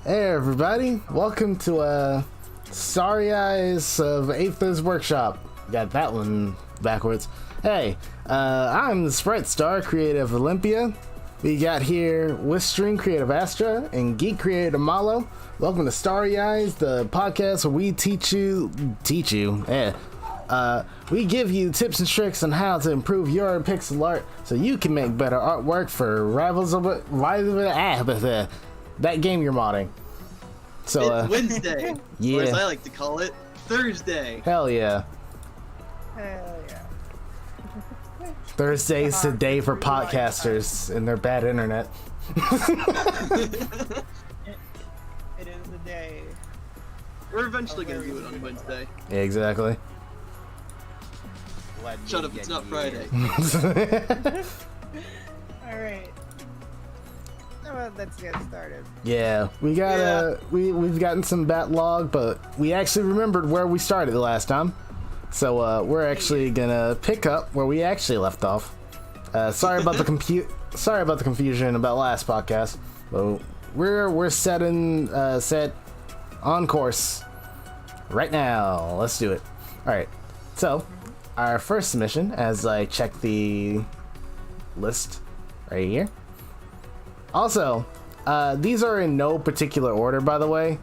Hey everybody, welcome to Starry Eyes of Aether's Workshop. Got that one backwards. Hey, I'm the Sprite Star, creative Olympia. We got here Wiststream, creative Astra, and Geek creative Malo. Welcome to Starry Eyes, the podcast where we we give you tips and tricks on how to improve your pixel art so you can make better artwork for rivals of that game you're modding. So it's Wednesday, yeah. or as I like to call it, Thursday. Hell yeah. Hell yeah. Thursday's the day for podcasters and their bad internet. It is the day. We're eventually gonna do it on Wednesday. Yeah, exactly. Shut up, it's not Friday. Alright. Well, let's get started. Yeah, we got we've gotten some backlog, but we actually remembered where we started the last time. So we're actually gonna pick up where we actually left off. Sorry about the confusion about last podcast. But we're set on course right now. Let's do it. All right. So our first submission, as I check the list right here. Also, these are in no particular order, by the way.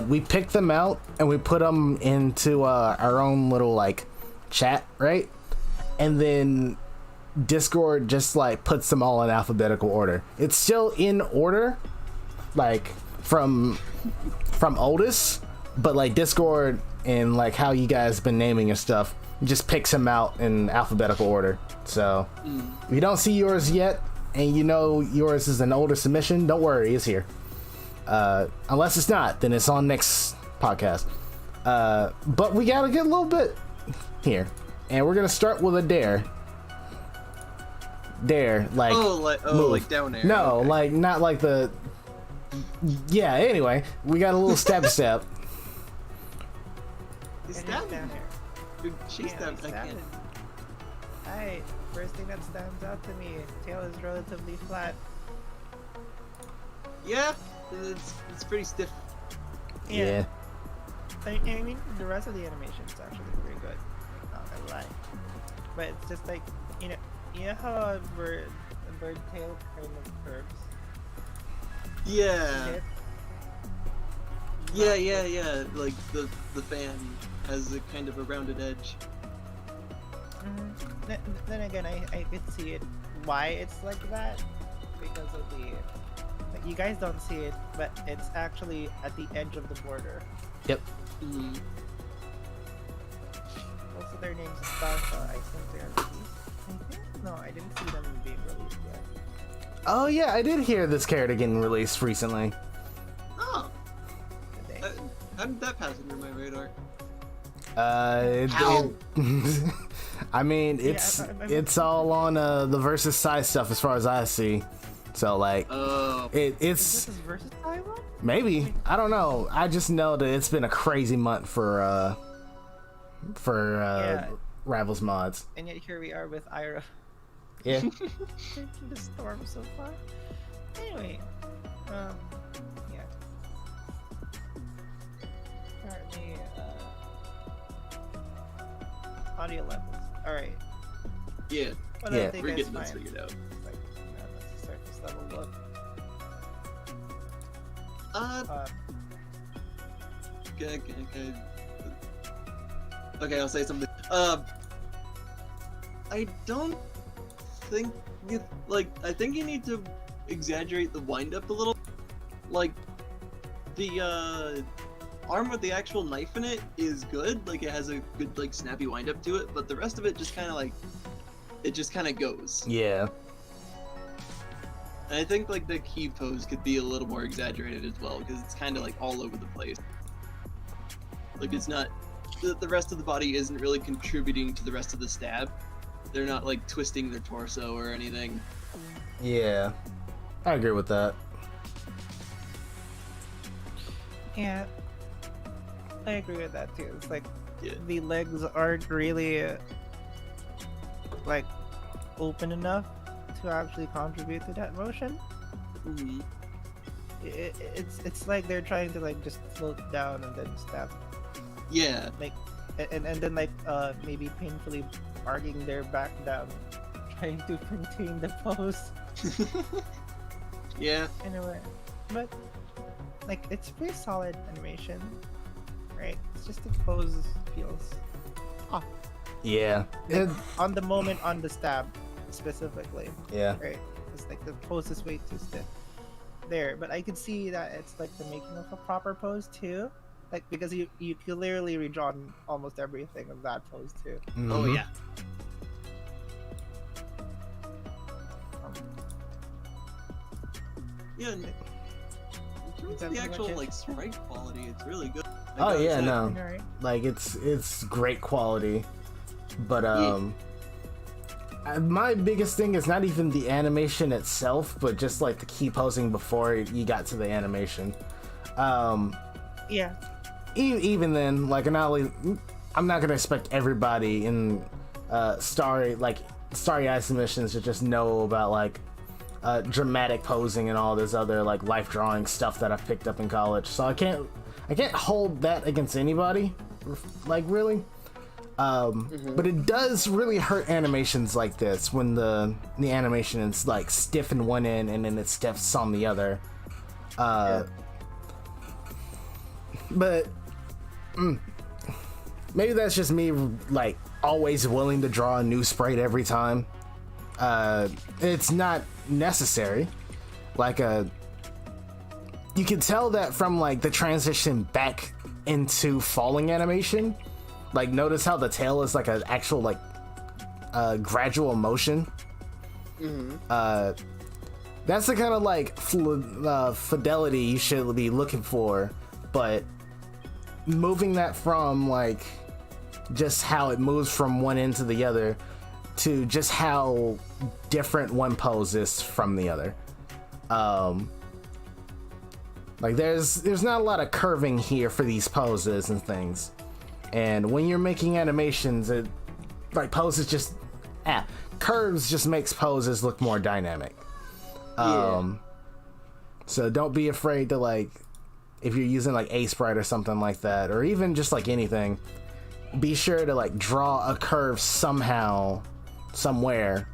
We picked them out and we put them into our own little like chat, right? And then Discord just like puts them all in alphabetical order. It's still in order, like from oldest, but like Discord and like how you guys been naming your stuff just picks them out in alphabetical order. So if you don't see yours yet, and you know yours is an older submission, don't worry, it's here. Unless it's not, then it's on next podcast. But we gotta get a little bit here. And we're gonna start with a dare. Dare, like move. Like down there. No, okay. like not like the... Yeah, anyway, we got a little stab. He's And stabbing. down here. Dude, she's Yeah, stabbing. he's I can't. stabbing. Alright, first thing that stands out to me, tail is relatively flat. Yeah, it's pretty stiff. Yeah. I mean, the rest of the animation is actually pretty good. Not gonna lie. But it's just like, you know how a bird tail kind of curves? Yeah. It- Yeah. Like the fan has a kind of a rounded edge. Then again, I could see it, why it's like that, because of the, like, you guys don't see it, but it's actually at the edge of the border. Yep. Mm. Also, their names is Starfall. I think they're released. No, I didn't see them being released yet. Oh yeah, I did hear this character getting released recently. Oh, Did they? how did that pass under my radar? I mean, it's all on the versus size stuff as far as I see. So like, Oh. Is it's this versus Taiwan? maybe, I don't know. I just know that it's been a crazy month for Yeah. Rivals mods. And yet here we are with Ira. Yeah. Taking the storm so far. Anyway, yeah. Apparently, audio levels. Alright. Yeah, What Yeah. I think we're is getting this fine. figured out. Like, let's start this level up. Okay, I'll say something. I don't think I think you need to exaggerate the wind up a little. Like, the arm with the actual knife in it is good. Like, it has a good like snappy wind up to it, but the rest of it just kind of goes. Yeah. And I think like the key pose could be a little more exaggerated as well, because it's kind of like all over the place. Like, it's not, the rest of the body isn't really contributing to the rest of the stab. They're not like twisting their torso or anything. Yeah. I agree with that. Yeah, I agree with that too. It's like Yeah. the legs aren't really like open enough to actually contribute to that motion. Mm-hmm. it's like they're trying to like just float down and then stab, Yeah. like, and then like maybe painfully arguing their back down, trying to maintain the pose. Yeah. Anyway, but like it's pretty solid animation, right? It's just the pose feels off Yeah. It, on the moment on the stab specifically, yeah. right? It's like the pose is way too stiff there, but I could see that it's like the making of a proper pose too, like because you clearly redrawn almost everything of that pose too. Oh Mhm. yeah. Yeah. And in terms of the actual like sprite quality, it's really good. I Oh gotta yeah, say. no. Alright. Like it's great quality, but my biggest thing is not even the animation itself, but just like the key posing before you got to the animation. Yeah. Even then, like I'm not gonna expect everybody in Starry Eyes submissions to just know about like dramatic posing and all this other like life drawing stuff that I've picked up in college. So I can't hold that against anybody, like really. But it does really hurt animations like this when the animation is like stiff in one end and then it's stiff on the other. But maybe that's just me like always willing to draw a new sprite every time. It's not necessary. Like you can tell that from like the transition back into falling animation. Like notice how the tail is like an actual like gradual motion. That's the kind of like fidelity you should be looking for, but moving that from like just how it moves from one end to the other to just how different one pose is from the other. Like there's not a lot of curving here for these poses and things, and when you're making animations, it like poses just curves just makes poses look more dynamic. So don't be afraid to like, if you're using like a sprite or something like that, or even just like anything, be sure to like draw a curve somehow, somewhere,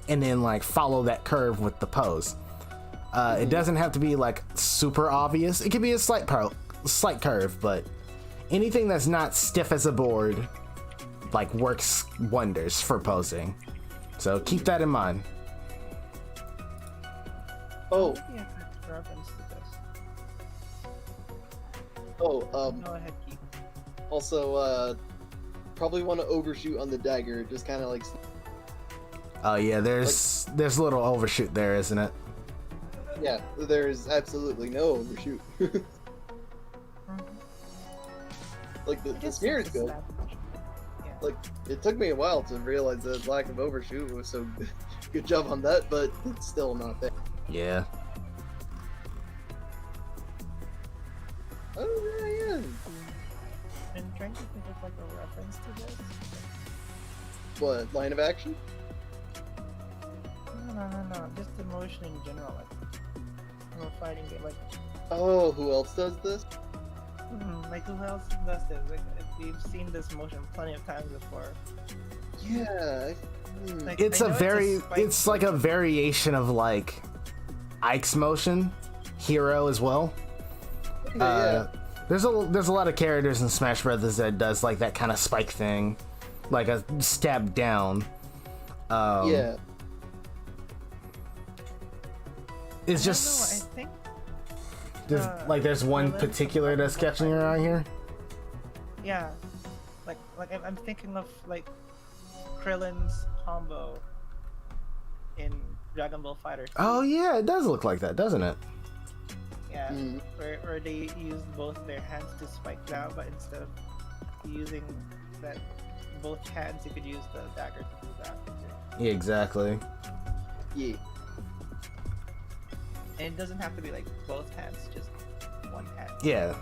and then like follow that curve with the pose. It doesn't have to be like super obvious. It could be a slight curve, but anything that's not stiff as a board like works wonders for posing. So keep that in mind. Oh, Yeah, reference to this. oh, Go ahead, Keith. also, probably want to overshoot on the dagger, just kind of like. Oh yeah, there's a little overshoot there, isn't it? Yeah, there's absolutely no overshoot. Like the smear is good. Yeah. Like it took me a while to realize the lack of overshoot was so good job on that, but it's still not there. Yeah. Oh yeah. I'm trying to think of like a reference to this. What line of action? No. Just the motion in general, like a fighting game, like Oh, who else does this? like who else does this? Like we've seen this motion plenty of times before. Yeah. Like, It's I a know very spike it's like a variation of like Ike's motion, Hero as well. Yeah. There's a lot of characters in Smash Brothers that does like that kind of spike thing, like a stab down. Yeah. It's I just think there's one Krillin particular that's catching your eye here. yeah, like I'm thinking of like Krillin's combo in Dragon Ball Fighter 2. Oh yeah, it does look like that, doesn't it? Yeah, where they used both their hands to spike down, but instead of using that both hands, you could use the dagger to do that. Yeah, exactly. Yeah. And it doesn't have to be like both hands, just one hand. Yeah,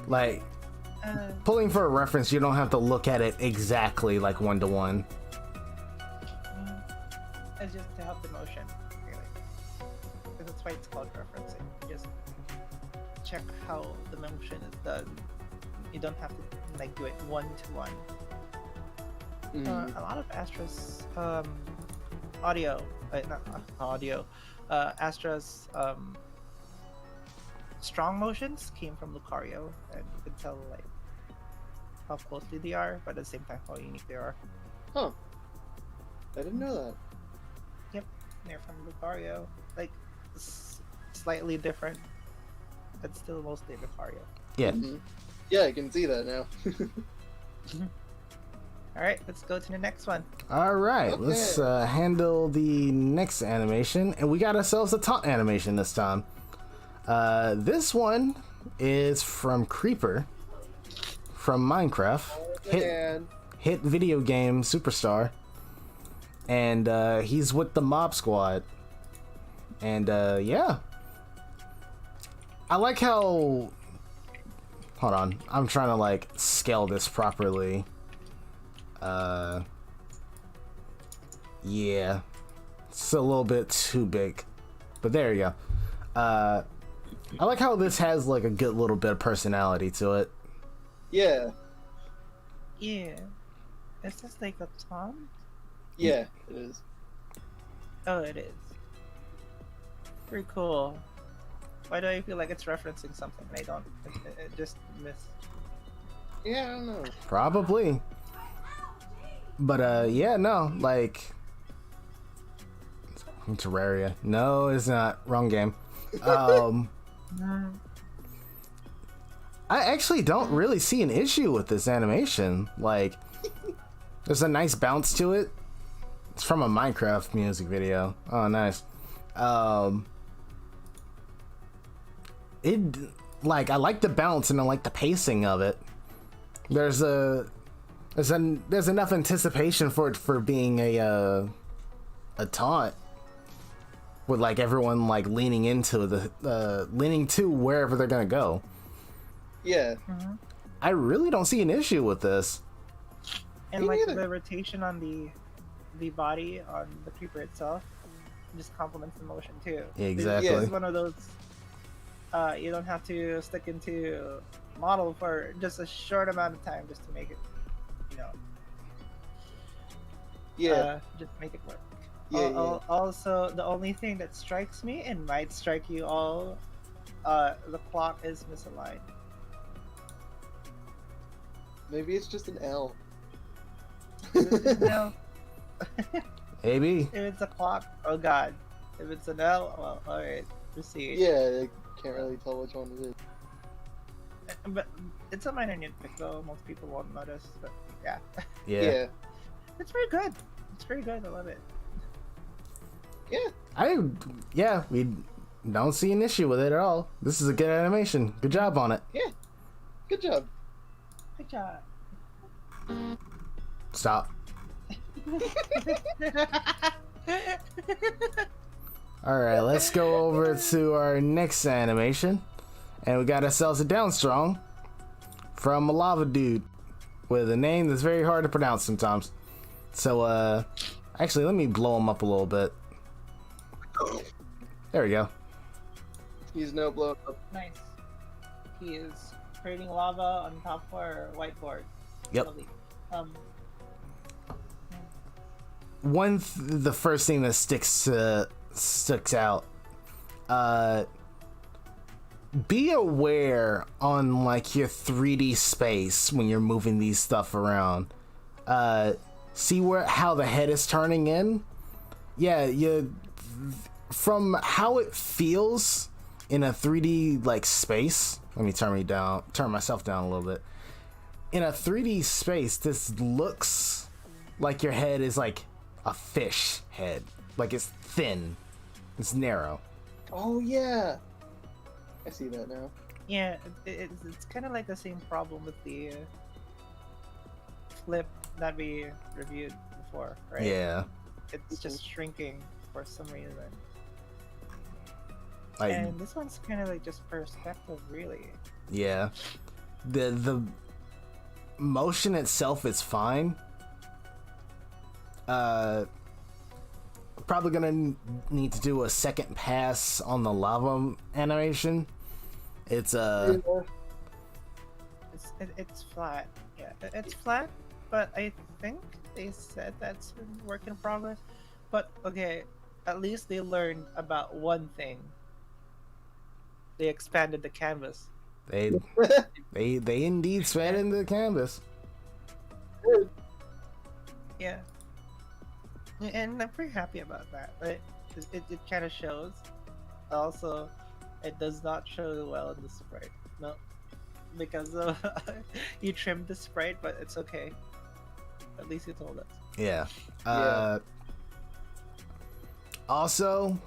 like pulling for a reference, you don't have to look at it exactly like one to one. It's just to help the motion, really. Because it's why it's called referencing. Just check how the motion is done. You don't have to like do it one to one. A lot of Astra's audio, not audio, Astra's strong motions came from Lucario, and you can tell like how closely they are, but at the same time how unique they are. Huh. I didn't know that. Yep, they're from Lucario. Like slightly different, but still mostly Lucario. Yeah. Yeah, I can see that now. All right, let's go to the next one. All right, Okay. let's handle the next animation, and we got ourselves a taunt animation this time. This one is from Creeper from Minecraft, hit video game superstar, and he's with the Mob Squad. And yeah, I like how. Hold on, I'm trying to like scale this properly. Yeah, it's a little bit too big, but there you go. I like how this has like a good little bit of personality to it. Yeah. Yeah, is this like a Tom? Yeah, it is. Oh, it is. Pretty cool. Why do I feel like it's referencing something? I don't. It just miss. Yeah, I don't know. Probably. But yeah, no, like Terraria. No, it's not. Wrong game. I actually don't really see an issue with this animation. Like, there's a nice bounce to it. It's from a Minecraft music video. Oh, nice. I like the bounce and I like the pacing of it. There's enough anticipation for it for being a taunt, with like everyone like leaning to wherever they're gonna go. Yeah. I really don't see an issue with this. And Me like neither. the rotation on the body on the creeper itself just complements the motion too. Exactly. It's one of those you don't have to stick into model for just a short amount of time just to make it, Yeah. just make it work. Yeah, Also, the only thing that strikes me and might strike you all, the clock is misaligned. Maybe it's just an L. No, Maybe. if it's a clock, oh god. If it's an L, well, alright, proceed. Yeah, I can't really tell which one it is. But it's a minor nitpick though, most people won't notice, but yeah. Yeah. It's very good. It's very good, I love it. We don't see an issue with it at all. This is a good animation. Good job on it. Yeah. Good job. Good job. Stop. Alright, let's go over to our next animation. And we got ourselves a Downstrong from a lava dude with a name that's very hard to pronounce sometimes. So, actually, let me blow him up a little bit. There we go. He's no blown up. Nice. He is creating lava on top of our whiteboard. Yep. Lovely. The first thing that sticks out. Be aware on like your 3D space when you're moving these stuff around. See how the head is turning in. Yeah, from how it feels in a 3D like space. Let me turn myself down a little bit. In a 3D space, this looks like your head is like a fish head. Like it's thin. It's narrow. Oh yeah. I see that now. Yeah, it's kind of like the same problem with the flip that we reviewed before, right? Yeah. It's just shrinking for some reason. Like, And this one's kind of like just perspective, really. yeah. The motion itself is fine. probably gonna need to do a second pass on the lava animation. It's It's flat. Yeah, it's flat, but I think they said that's a work in progress. But okay, at least they learned about one thing. They expanded the canvas. they indeed spread into the canvas. Yeah. And I'm pretty happy about that. Right? It kind of shows. Also, it does not show well in the sprite. No, because you trimmed the sprite, but it's okay. At least you told us. Yeah. Yeah. Also,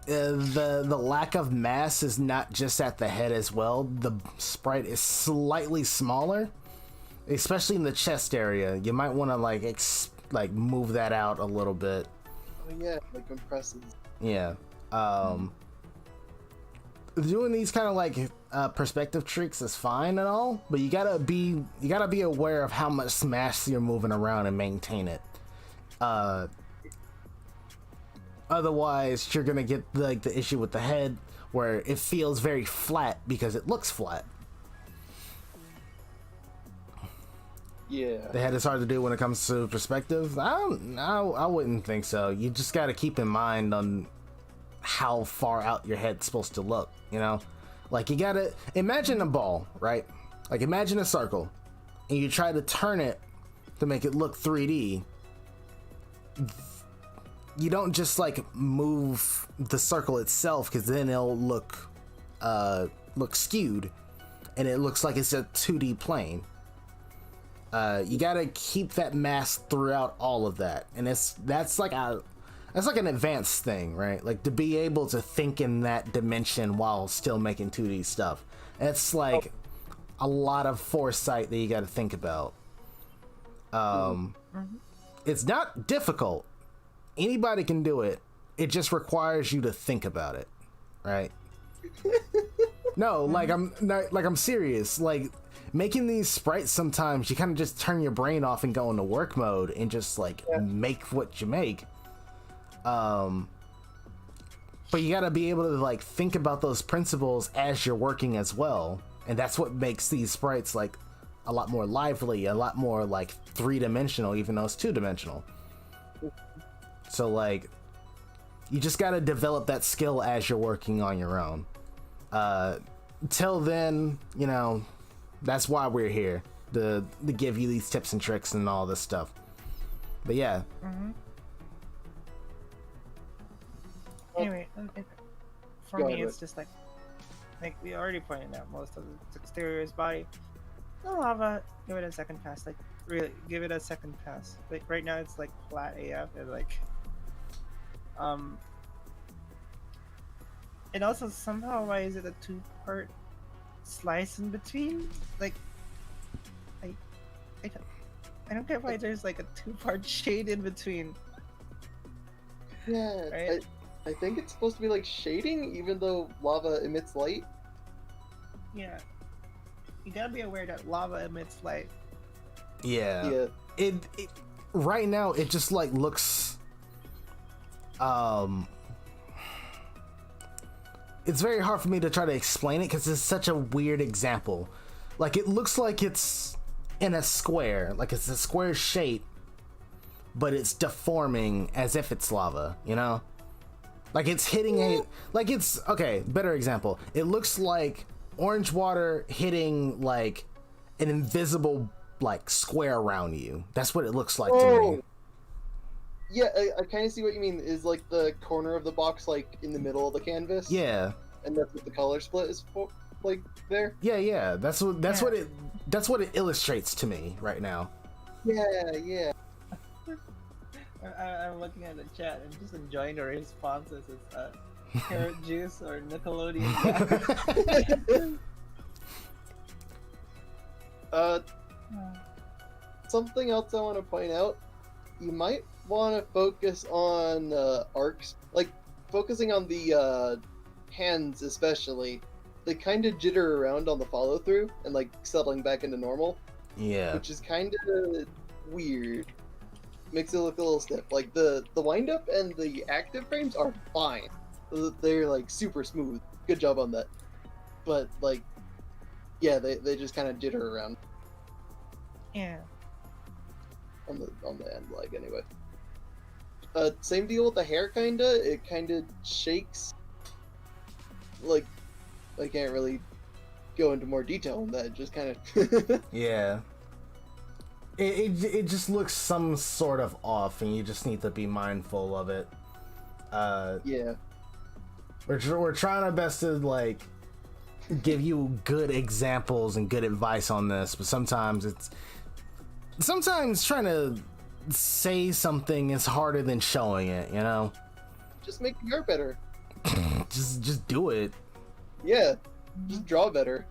the lack of mass is not just at the head as well. The sprite is slightly smaller, especially in the chest area. You might want to like move that out a little bit. Oh yeah, like compresses. Yeah. Doing these kind of like perspective tricks is fine and all, but you gotta be aware of how much mass you're moving around and maintain it. Otherwise, you're gonna get like the issue with the head where it feels very flat because it looks flat. Yeah. The head is hard to do when it comes to perspective. I wouldn't think so. You just got to keep in mind on how far out your head's supposed to look. You know, like you gotta imagine a ball, right? Like imagine a circle, and you try to turn it to make it look 3D. You don't just like move the circle itself, because then it'll look skewed, and it looks like it's a 2D plane. You gotta keep that mass throughout all of that, and that's like an advanced thing, right? Like to be able to think in that dimension while still making 2D stuff. It's like a lot of foresight that you gotta think about. It's not difficult. Anybody can do it. It just requires you to think about it, right? No, like I'm serious. Like making these sprites, sometimes you kind of just turn your brain off and go into work mode and just like make what you make. But you gotta be able to like think about those principles as you're working as well, and that's what makes these sprites like a lot more lively, a lot more like 3-dimensional, even though it's 2-dimensional. So like, you just gotta develop that skill as you're working on your own. Till then, you know, that's why we're here, to give you these tips and tricks and all this stuff. But yeah. Anyway, for Go me, ahead. it's just like we already pointed out, most of the exterior is body. The lava, give it a second pass. Like really, give it a second pass. Like right now, it's like flat AF, and like and also somehow, why is it a 2-part slice in between? Like I don't get why there's like a 2-part shade in between. Yeah. Right? I think it's supposed to be like shading, even though lava emits light. Yeah, you gotta be aware that lava emits light. Yeah. Yeah. It right now it just like looks it's very hard for me to try to explain it because it's such a weird example. Like it looks like it's in a square, like it's a square shape, but it's deforming as if it's lava, you know? Like it's hitting okay, better example. It looks like orange water hitting like an invisible like square around you. That's what it looks like to me. Yeah, I kind of see what you mean. Is like the corner of the box like in the middle of the canvas? Yeah. And that's what the color split is for, like there? Yeah. That's what it illustrates to me right now. Yeah. I'm looking at the chat and just enjoying the responses. It's carrot juice or Nickelodeon. Something else I want to point out. You might want to focus on arcs, like focusing on the hands especially. They kind of jitter around on the follow through and like settling back into normal. Yeah. Which is kind of weird. makes it look a little stiff. Like the wind up and the active frames are fine. They're like super smooth. Good job on that. But like, yeah, they just kind of jitter around Yeah. on the end leg anyway. Same deal with the hair kinda. It kinda shakes. Like, I can't really go into more detail on that. It just kind of. Yeah. It just looks some sort of off, and you just need to be mindful of it. Yeah. We're trying our best to like give you good examples and good advice on this, but sometimes trying to say something is harder than showing it, you know? Just make the art better. just do it. Yeah. Just draw better.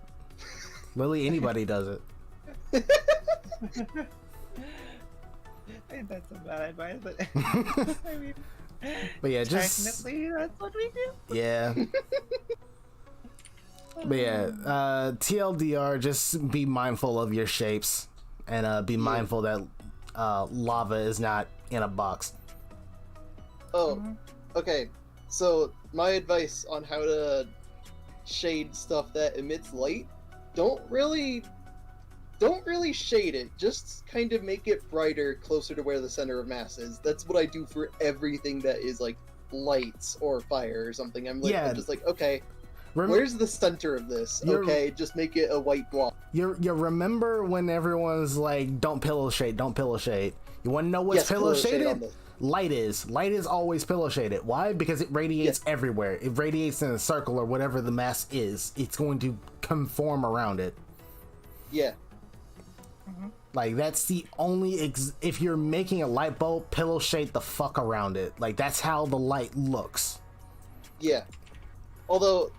Literally anybody does it. I think that's a bad advice, but I mean, But yeah, just technically that's what we do. yeah. But yeah, TLDR, just be mindful of your shapes and be mindful that lava is not in a box. Oh, okay. So my advice on how to shade stuff that emits light: don't really shade it. Just kind of make it brighter, closer to where the center of mass is. That's what I do for everything that is like lights or fire or something. I'm I'm just like, okay, where's the center of this? Okay, just make it a white block. You remember when everyone's like, don't pillow shade. You want to know what's pillow shaded? Light is always pillow shaded. Why? Because it radiates everywhere. It radiates in a circle or whatever the mass is. It's going to conform around it. Yeah. Like, that's the only if you're making a light bulb, pillow shade the fuck around it. Like, that's how the light looks. Yeah. Although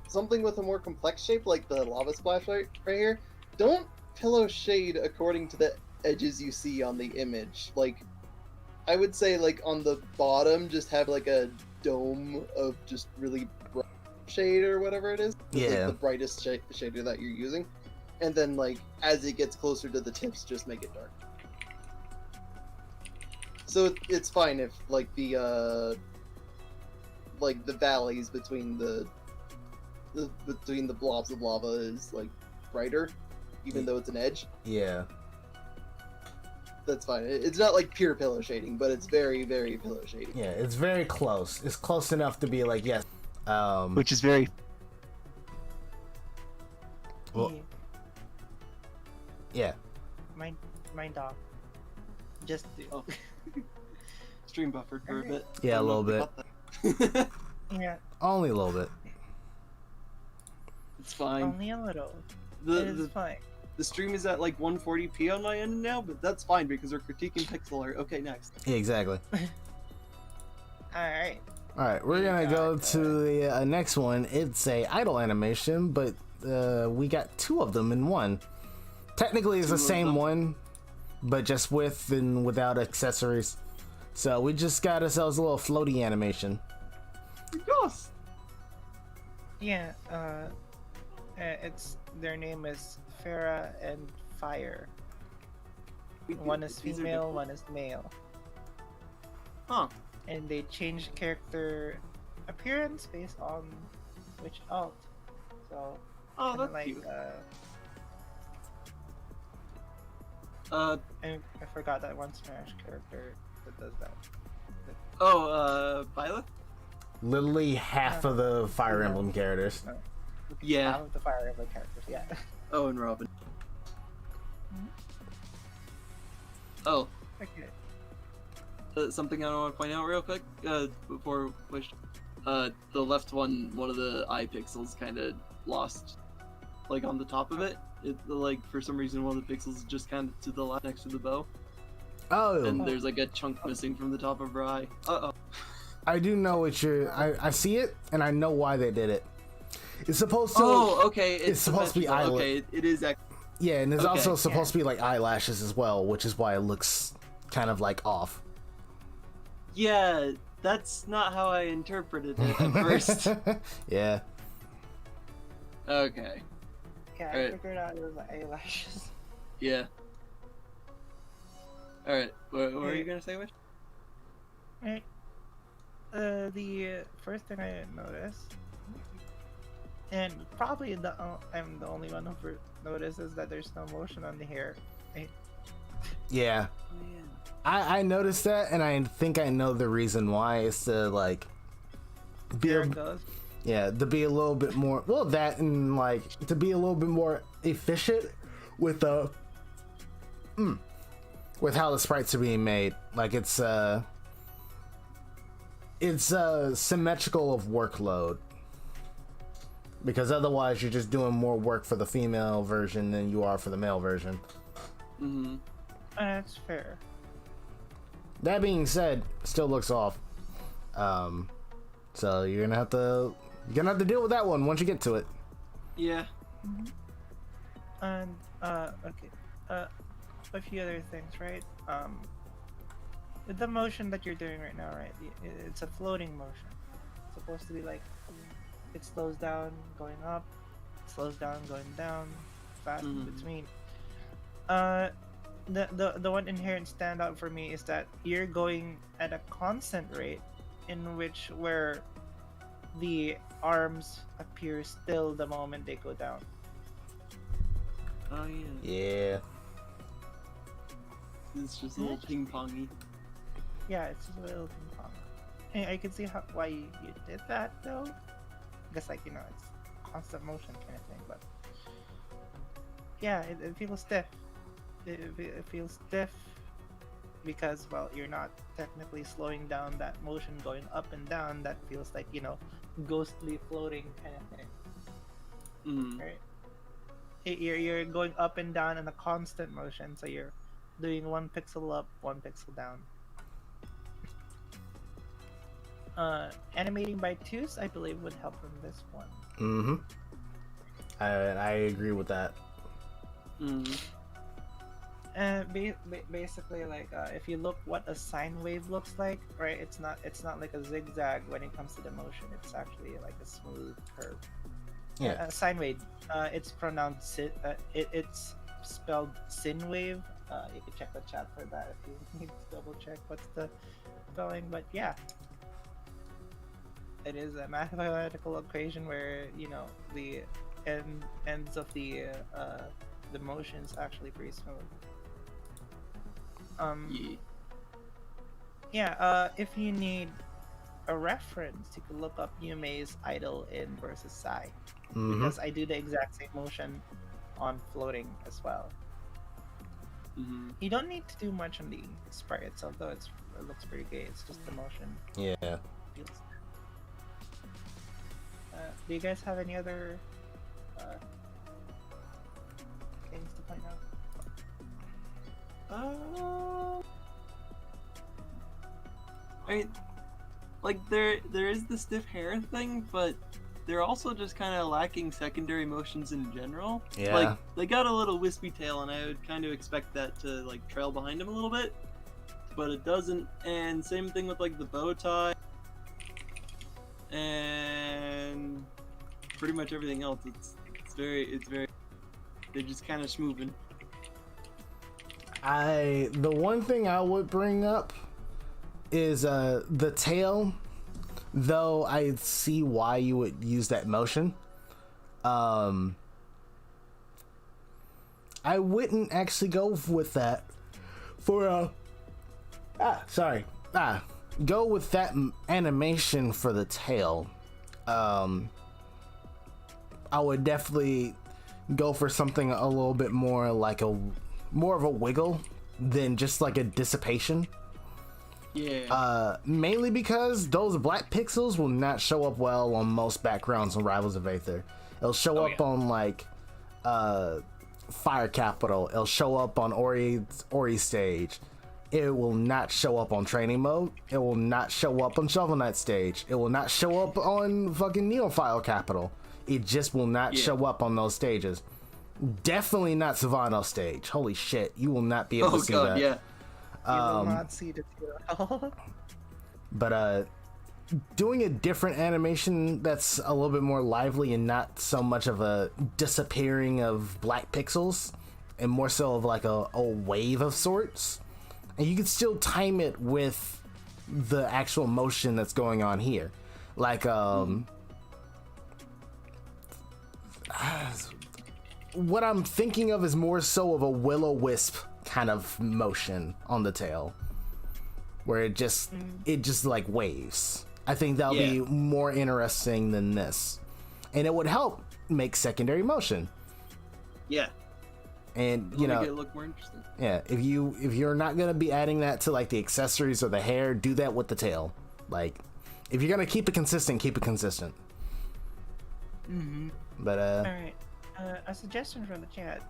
something with a more complex shape, like the lava splash right here, don't pillow shade according to the edges you see on the image. Like, I would say, like, on the bottom, just have like a dome of just really bright shade or whatever it is. Yeah. Like the brightest shader that you're using. And then, like, as it gets closer to the tips, just make it dark. So it's fine if, like, the valleys between the blobs of lava is, like, brighter, even though it's an edge. Yeah. That's fine. It's not, like, pure pillow shading, but it's very, very pillow shading. Yeah, it's very close. It's close enough to be like, yes. Which is very... Well, yeah. My dog. Just do. Oh. Stream buffered for a bit. Yeah, a little bit. Yeah. Only a little bit. It's fine. Only a little. It The is fine. the stream is at like 140p on my end now, but that's fine because we're critiquing pixel art. Okay, next. Yeah, exactly. Alright. Alright, we're gonna go to the next one. It's a idle animation, but we got two of them in one. Technically, it's the same one, but just with and without accessories. So we just got ourselves a little floaty animation. Yes. Yeah, it's their name is Farah and Fire. One is These are female, different. one is male. Huh. And they change character appearance based on which alt. So Oh, kinda that's like cute. I forgot that one Smash character that does that. Violet? Literally half of the Fire Emblem characters. Yeah. Out of the Fire Emblem characters, yeah. Oh, and Robin. Oh, something I want to point out real quick before which the left one of the eye pixels kind of lost, like on the top of it. Like for some reason one of the pixels is just kind of to the left next to the bow, Oh, and there's like a chunk missing from the top of her eye. Uh oh. I do know what you're. I see it, and I know why they did it. It's supposed to. Oh, okay. It's supposed to be symmetrical. eyelid. Okay, it is. Yeah, and it's Okay. also supposed to be like eyelashes as well, which is why it looks kind of like off. Yeah, that's not how I interpreted it at first. Yeah. Okay. Yeah, I Alright. figured out it was the eyelashes. Yeah. Alright, what were you gonna say, Wish? Right. The first thing I noticed, and probably I'm the only one who notices that there's no motion on the hair. Right? Yeah. Oh, yeah. I noticed that, and I think I know the reason why. It's to like be There it goes. to be a little bit more that, and like to be a little bit more efficient with with how the sprites are being made. Like it's symmetrical of workload, because otherwise you're just doing more work for the female version than you are for the male version. Mm-hmm. That's fair. That being said, still looks off. So you're gonna have to deal with that one once you get to it. Yeah. And okay, a few other things, right? With the motion that you're doing right now, right? It's a floating motion. It's supposed to be like it slows down, going up, slows down, going down, fast in between. The one inherent standout for me is that you're going at a constant rate, where the arms appear still the moment they go down. Oh, yeah. Yeah. It's just a little ping-pongy. Yeah, it's just a little ping pong. And I can see why you did that though. Because like, it's constant motion kind of thing, but yeah, it feels stiff. It feels stiff because, well, you're not technically slowing down that motion going up and down. That feels like, ghostly floating kind of thing. Mm-hmm. Right? You're going up and down in a constant motion, so you're doing 1 pixel up, 1 pixel down. Animating by twos, I believe, would help in this one. Mm-hmm. I agree with that. Mm-hmm. Basically, like if you look what a sine wave looks like, right? It's not like a zigzag when it comes to the motion. It's actually like a smooth curve. Yeah. Sine wave. It's pronounced it's spelled sin wave. You can check the chat for that if you need to double check what's the spelling. But yeah, it is a mathematical equation where the ends of the motion's actually pretty smooth. If you need a reference, you can look up Yume's idle in versus Psy, because I do the exact same motion on floating as well. Mm-hmm. You don't need to do much on the sprite itself, though. It looks pretty gay. It's just the motion. Yeah. Feels. Do you guys have any other things to point out? I mean, like there is the stiff hair thing, but they're also just kind of lacking secondary motions in general. Yeah. Like they got a little wispy tail, and I would kind of expect that to like trail behind him a little bit, but it doesn't. And same thing with like the bow tie, and pretty much everything else. It's very. They're just kind of schmoovin'. The one thing I would bring up is the tail, though I see why you would use that motion. I wouldn't actually go with that for go with that animation for the tail. I would definitely go for something a little bit more like more of a wiggle than just like a dissipation. Yeah. Mainly because those black pixels will not show up well on most backgrounds on Rivals of Aether. It'll show up on like Fire Capital. It'll show up on Ori stage. It will not show up on training mode. It will not show up on Shovel Knight stage. It will not show up on fucking Neofile Capital. It just will not show up on those stages. Definitely not Savano stage. Holy shit, you will not be able to see that. Yeah. You will not see the tail at all. But doing a different animation that's a little bit more lively and not so much of a disappearing of black pixels, and more so of like a wave of sorts, and you can still time it with the actual motion that's going on here. Like, what I'm thinking of is more so of a will-o-wisp kind of motion on the tail, where it just like waves. I think that'll be more interesting than this, and it would help make secondary motion. Yeah. And It'll make it look more interesting. Yeah, if you're not gonna be adding that to like the accessories or the hair, do that with the tail. Like, if you're gonna keep it consistent, keep it consistent. But All right. A suggestion from the chat: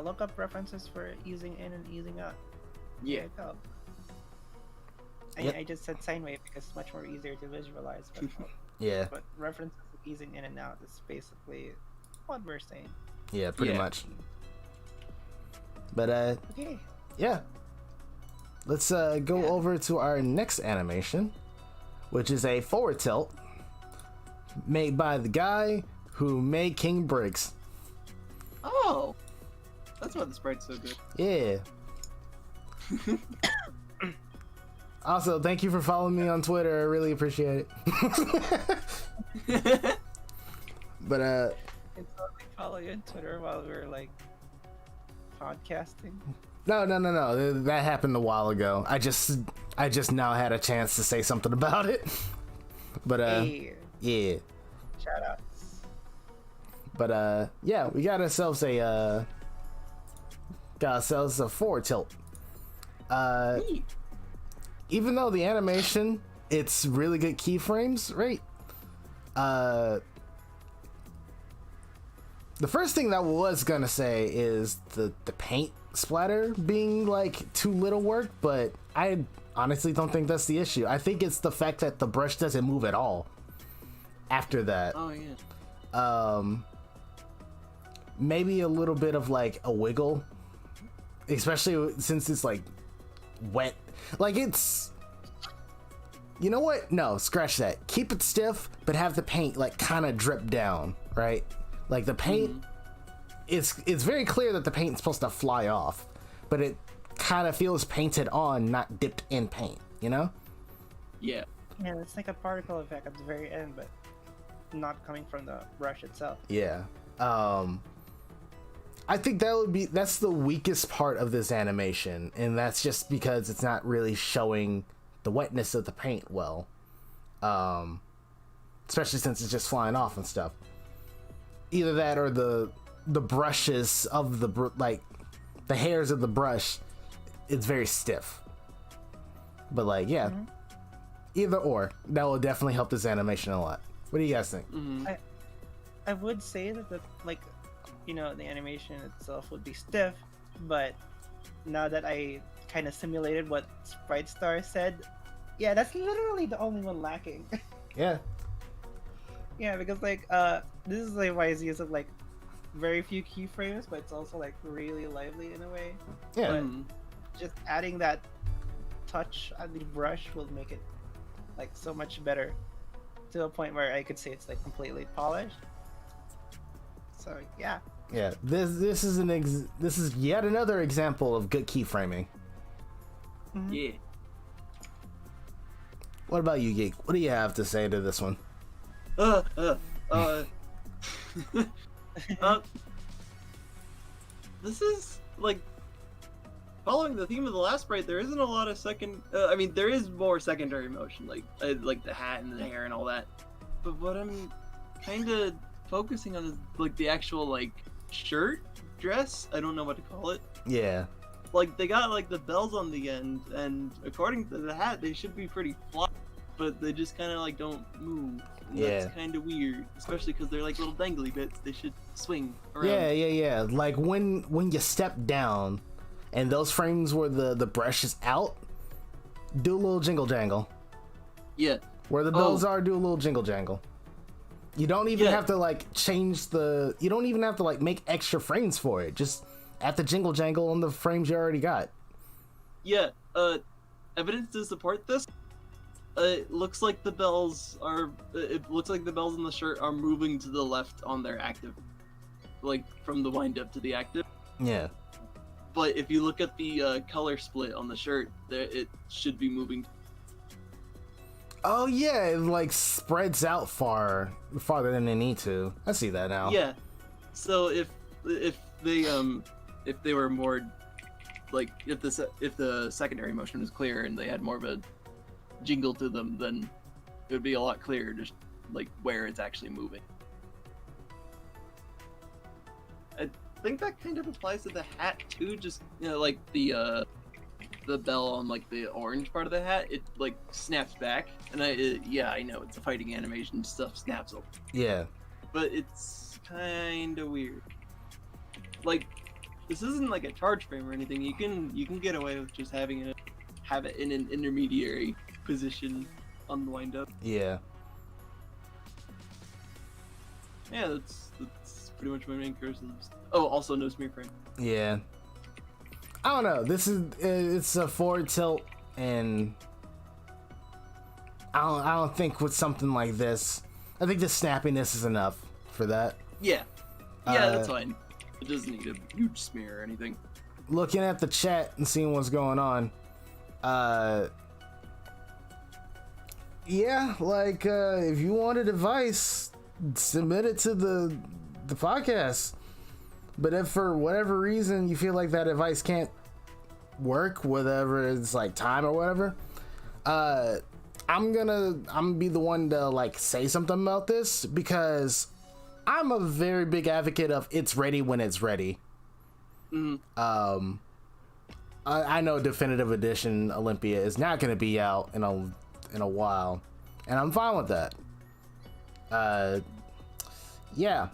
look up references for easing in and easing out. Yeah. There you go. Yep. I just said sine wave because it's much more easier to visualize. But, yeah, but references of easing in and out is basically what we're saying. yeah, pretty much. But Okay. yeah, let's go over to our next animation, which is a forward tilt made by the guy who made King Briggs. Oh, that's why the sprite's so good. Yeah. Also, thank you for following me on Twitter. I really appreciate it. But It's not like follow you on Twitter while we're like podcasting. no. That happened a while ago. I just now had a chance to say something about it. But Hey, yeah. shout outs. But yeah, we got ourselves a forward tilt. Neat. Even though the animation, it's really good keyframes, right? The first thing that I was gonna say is the paint splatter being like too little work, but I honestly don't think that's the issue. I think it's the fact that the brush doesn't move at all after that. Oh yeah. Maybe a little bit of like a wiggle, especially since it's like wet. Like, it's, you know what? No, scratch that. Keep it stiff, but have the paint like kind of drip down, right? Like the paint, it's very clear that the paint's supposed to fly off, but it kind of feels painted on, not dipped in paint, you know? Yeah. Yeah, it's like a particle effect at the very end, but not coming from the brush itself. Yeah. I think that's the weakest part of this animation, and that's just because it's not really showing the wetness of the paint well. Especially since it's just flying off and stuff. Either that or the brushes of the the hairs of the brush, it's very stiff. But like, yeah. Either or, that will definitely help this animation a lot. What do you guys think? I would say that the the animation itself would be stiff, but now that I kind of simulated what Sprite Star said, yeah, that's literally the only one lacking. Yeah. Yeah, because like this is like why it's use of like very few keyframes, but it's also like really lively in a way. Yeah. But just adding that touch on the brush will make it like so much better, to a point where I could say it's like completely polished. So yeah. Yeah. This is yet another example of good keyframing. Yeah. What about you, Geek? What do you have to say to this one? This is like following the theme of the last sprite. There isn't a lot of I mean, there is more secondary motion, like the hat and the hair and all that. But what I'm kind of focusing on is like the actual like shirt, dress. I don't know what to call it. Yeah. Like they got like the bells on the end, and according to the hat, they should be pretty flat, but they just kind of like don't move. And Yeah. That's kind of weird, especially because they're like little dangly bits. They should swing around. Yeah. Like when you step down, and those frames where the brush is out, do a little jingle jangle. Yeah. Where the bells are, do a little jingle jangle. You don't even have to like change you don't even have to like make extra frames for it. Just add the jingle jangle on the frames you already got. Yeah. Evidence to support this. It looks like the bells are. It looks like the bells in the shirt are moving to the left on their active, like from the wind up to the active. Yeah. but if you look at the color split on the shirt, it should be moving. Oh yeah, it like spreads out farther than they need to. I see that now. Yeah. So if they were more like if the secondary motion was clear and they had more of a jingle to them, then it would be a lot clearer just like where it's actually moving. I think that kind of applies to the hat too, just like the bell on like the orange part of the hat, it like snaps back, and I know it's a fighting animation, stuff snaps up. Yeah. But it's kind of weird. Like, this isn't like a charge frame or anything. You can get away with just have it in an intermediary position on the wind up. Yeah. Yeah, that's pretty much my main criticisms. Oh, also no smear frame. Yeah. I don't know. It's a forward tilt, and I don't think with something like this, I think the snappiness is enough for that. Yeah. Yeah, that's fine. It doesn't need a huge smear or anything. Looking at the chat and seeing what's going on, yeah, like if you want a device, submit it to the podcast. But if for whatever reason you feel like that device can't work, whatever it's like time or whatever, I'm gonna be the one to like say something about this, because I'm a very big advocate of it's ready when it's ready. Mm-hmm. I know Definitive Edition Olympia is not gonna be out in a while, and I'm fine with that. Yeah,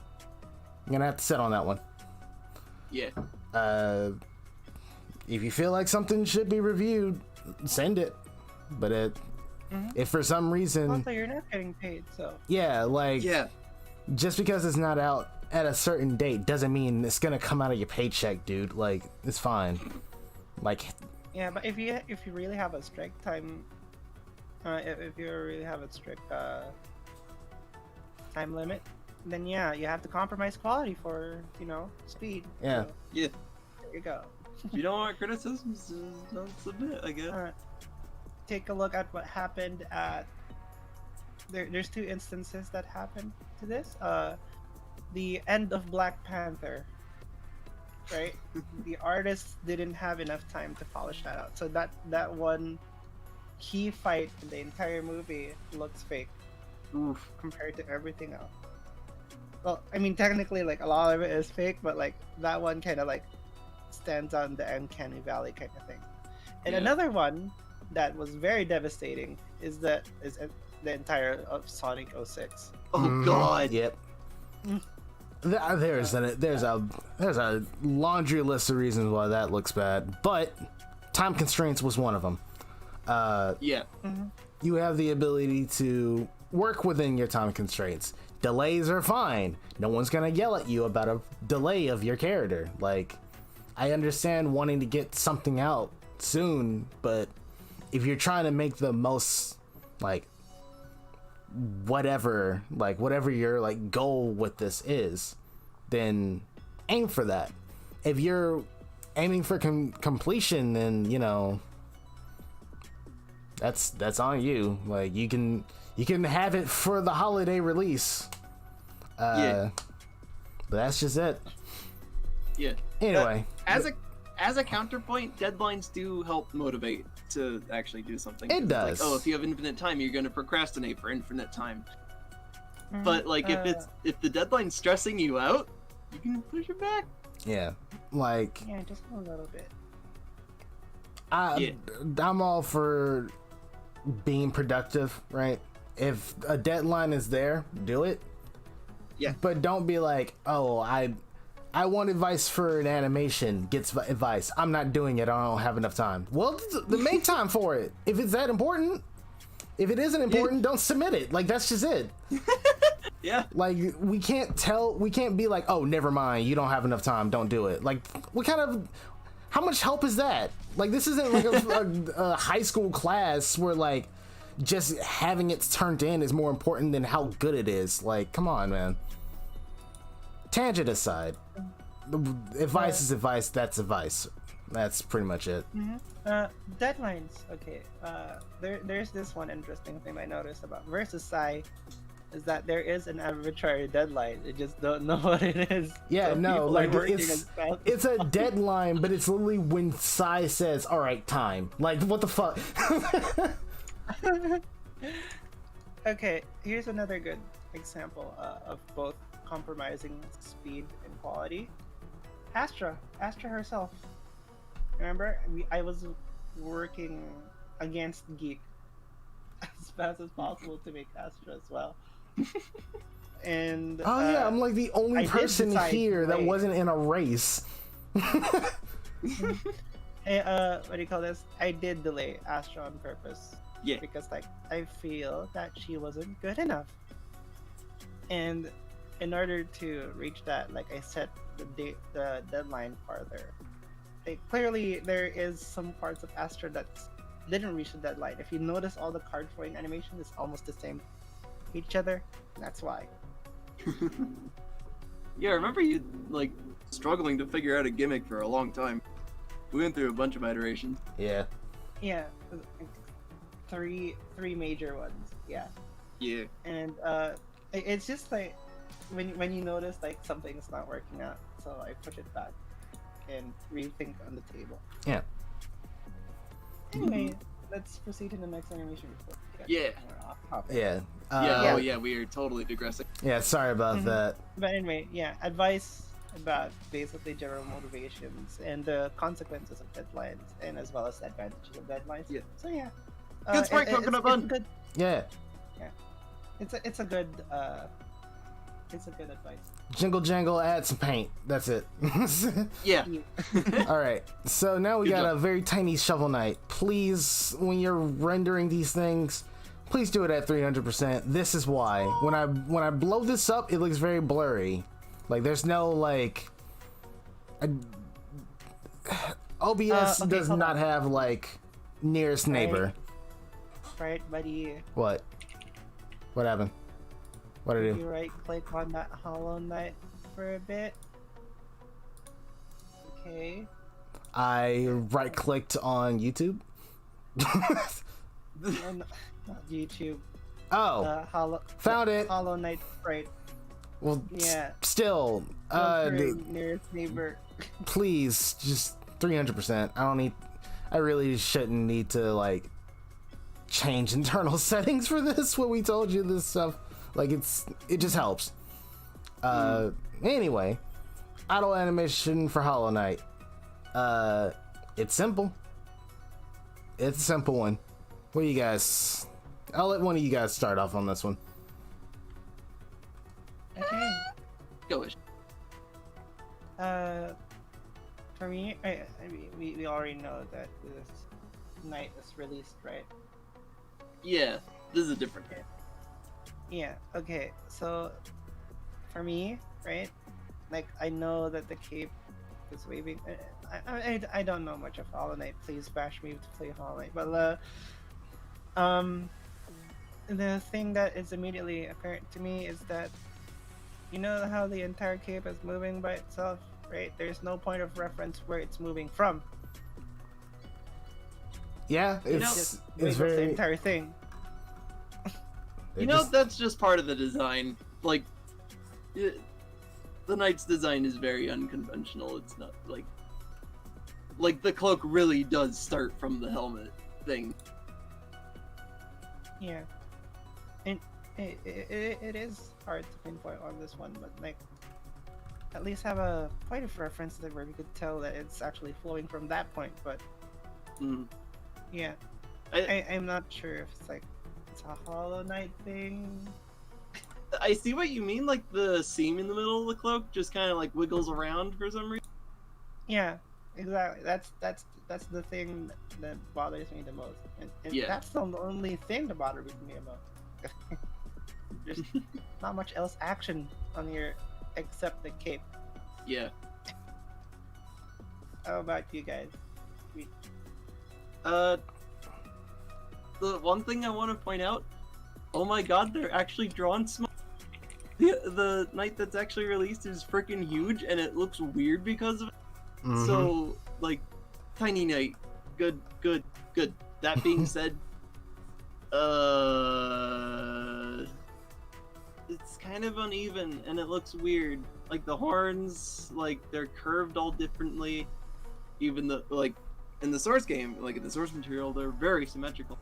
I'm gonna have to sit on that one. Yeah. If you feel like something should be reviewed, send it. But if for some reason, Also, you're not getting paid, so yeah, like Yeah. just because it's not out at a certain date doesn't mean it's gonna come out of your paycheck, dude. Like, it's fine. Like, yeah. But if you really have a strict time, if you really have a strict time limit, then yeah, you have to compromise quality for speed. Yeah. So, Yeah. there you go. If you don't want criticisms, don't submit, I guess. Alright. Take a look at what happened at. There's two instances that happened to this. The end of Black Panther. Right? The artist didn't have enough time to polish that out. So that one key fight in the entire movie looks fake Oof. compared to everything else. Well, I mean, technically, like, a lot of it is fake, but like that one kind of like stands out in the uncanny valley kind of thing. And Yeah. another one that was very devastating is the entire of Sonic 06. Oh God. Yep. There's a laundry list of reasons why that looks bad, but time constraints was one of them. Yeah. You have the ability to work within your time constraints. Delays are fine. No one's gonna yell at you about a delay of your character. Like, I understand wanting to get something out soon, but if you're trying to make the most, like, whatever your like goal with this is, then aim for that. If you're aiming for completion, then that's on you. Like, you can have it for the holiday release. Yeah. But that's just it. Yeah. Anyway, As a counterpoint, deadlines do help motivate to actually do something. It 'Cause does. It's like, oh, if you have infinite time, you're going to procrastinate for infinite time. But like, if the deadline's stressing you out, you can push it back. yeah, like Yeah, just a little bit. I'm all for being productive, right? If a deadline is there, do it. Yeah. But don't be like, oh, I want advice for an animation. Gets advice. I'm not doing it. I don't have enough time. Well, make time for it. If it's that important. If it isn't important, don't submit it. Like, that's just it. Yeah. Like, we can't be like, oh, never mind. You don't have enough time. Don't do it. Like, how much help is that? Like, this isn't like a high school class where like just having it turned in is more important than how good it is. Like, come on, man. Tangent aside, advice is advice. That's advice. That's pretty much it. Deadlines. Okay. There's this one interesting thing I noticed about Versus Sai is that there is an arbitrary deadline. I just don't know what it is. Yeah, So no, people are like working it's as fast it's a deadline, but it's literally when Sai says, "All right, time." Like, what the fuck? Okay, here's another good example of both compromising speed and quality. Astra herself. Remember, I was working against Geek as fast as possible to make Astra as well. And Oh yeah, I'm like the only I did person decide here to that wait. wasn't in a race. Hey, what do you call this? I did delay Astra on purpose. Yeah. Because like I feel that she wasn't good enough. And in order to reach that, like I set the deadline farther. Like, clearly there is some parts of Astra that didn't reach the deadline. If you notice, all the card throwing animation is almost the same each other. That's why. Yeah, I remember you like struggling to figure out a gimmick for a long time. We went through a bunch of iterations. Yeah. Yeah, like, three major ones. Yeah. Yeah. And it's just like when you notice like something's not working out, so I push it back and rethink on the table. Yeah. Anyway, let's proceed to the next animation before we get Yeah. more off topic. Yeah. Yeah. Oh yeah, we are totally digressing. Yeah. Sorry about Mhm. that. But anyway, yeah, advice about basically general motivations and the consequences of deadlines, and as well as the advantages of deadlines. Yeah. So yeah. Good sport, it's coconut bun. good. Yeah. It's a good advice. Jingle jangle, add some paint. That's it. Yeah. All right. So now we Good got job. a very tiny shovel knight. Please, when you're rendering these things, please do it at 300%. This is why. When I blow this up, it looks very blurry. Like there's no like. OBS Okay, does hold not on. have like nearest neighbor. Right, buddy. What? What happened? What did I do? You right click on that Hollow Knight for a bit. Okay. I right clicked on YouTube. No, no, not YouTube. Oh, Hollow. found it. Hollow Knight sprite. Well, Yeah. still, Nearest neighbor. please, just 300%. I really shouldn't need to like change internal settings for this when we told you this stuff. Like it just helps. Anyway, auto animation for Hollow Knight. It's simple. It's a simple one. What do you guys? I'll let one of you guys start off on this one. Okay. Go ish. For me, I mean, we already know that this knight is released, right? Yeah. This is a different game. Yeah, okay, so for me, right, like I know that the cape is waving. I don't know much of Hollow Knight. Please bash me to play Hollow Knight, but the thing that is immediately apparent to me is that you know how the entire cape is moving by itself, right? There's no point of reference where it's moving from. Yeah, You know- it's Just it's wiggles the very. entire thing. They're You know, just- that's just part of the design. Like, the knight's design is very unconventional. It's not like the cloak really does start from the helmet thing. Yeah, and it is hard to pinpoint on this one, but like at least have a point of reference that where we could tell that it's actually flowing from that point. But Mm. yeah, I- I'm not sure if it's like it's a Hollow Knight thing. I see what you mean. Like the seam in the middle of the cloak just kind of like wiggles around for some reason. Yeah, exactly. That's the thing that bothers me the most, and Yeah. that's the only thing that bothers me about. There's not much else action on here except the cape. Yeah. How about you guys? The one thing I want to point out, oh my god, they're actually drawn small. The knight that's actually released is freaking huge, and it looks weird because of it. Mhm. So, like, Tiny Knight. Good. That being said, it's kind of uneven and it looks weird. Like the horns, like they're curved all differently. Even the like in the source game, like in the source material, they're very symmetrical.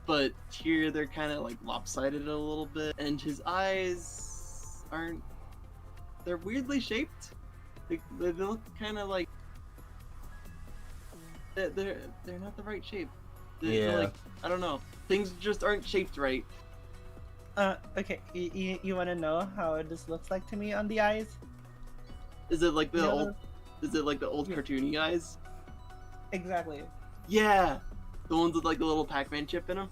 But here they're kind of like lopsided a little bit, and his eyes aren't. They're weirdly shaped. They look kind of like they're not the right shape. They're like, I don't know. Things just aren't shaped right. Okay. You want to know how this looks like to me on the eyes? Is it like the Yeah. old? Is it like the old cartoony eyes? Exactly. Yeah, the ones with like the little Pac-Man chip in them.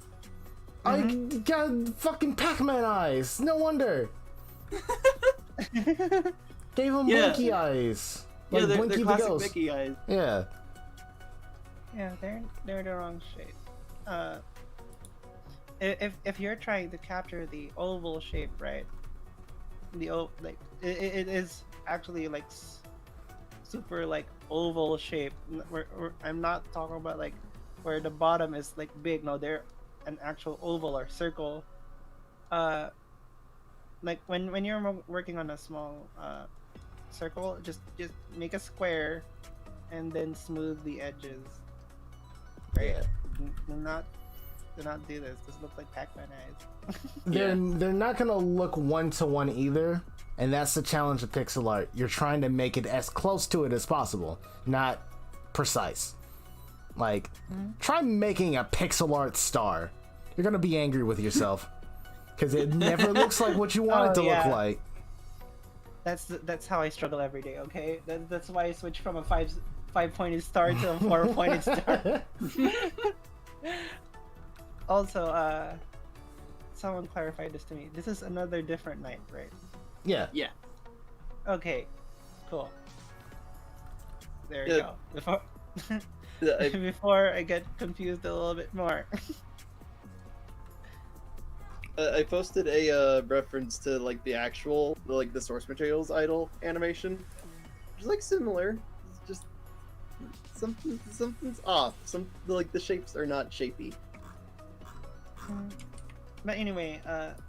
I got fucking Pac-Man eyes. No wonder. Gave him Yeah. Blinky eyes. Yeah, Like they're Blinky the classic Ghost. Mickey eyes. Yeah. Yeah, they're the wrong shape. If you're trying to capture the oval shape, right? Like it is actually like super like oval shape. I'm not talking about like where the bottom is like big. No, they're an actual oval or circle. Like when you're working on a small circle, just make a square, and then smooth the edges. Right. Do not do this. This looks like Pac-Man eyes. They're not gonna look one-to-one either, and that's the challenge of pixel art. You're trying to make it as close to it as possible, not precise. Like, try making a pixel art star. You're gonna be angry with yourself because it never looks like what you want it to look like. That's how I struggle every day. Okay, that's why I switched from a five-pointed star to a 4-pointed star. Also, someone clarified this to me. This is another different night, right? Yeah. Yeah. Okay, cool. There we Yeah. go. I- Before I get confused a little bit more. I posted a reference to like the actual, like the source materials idol animation, which is like similar. It's just something's off. Like the shapes are not shapy. But anyway,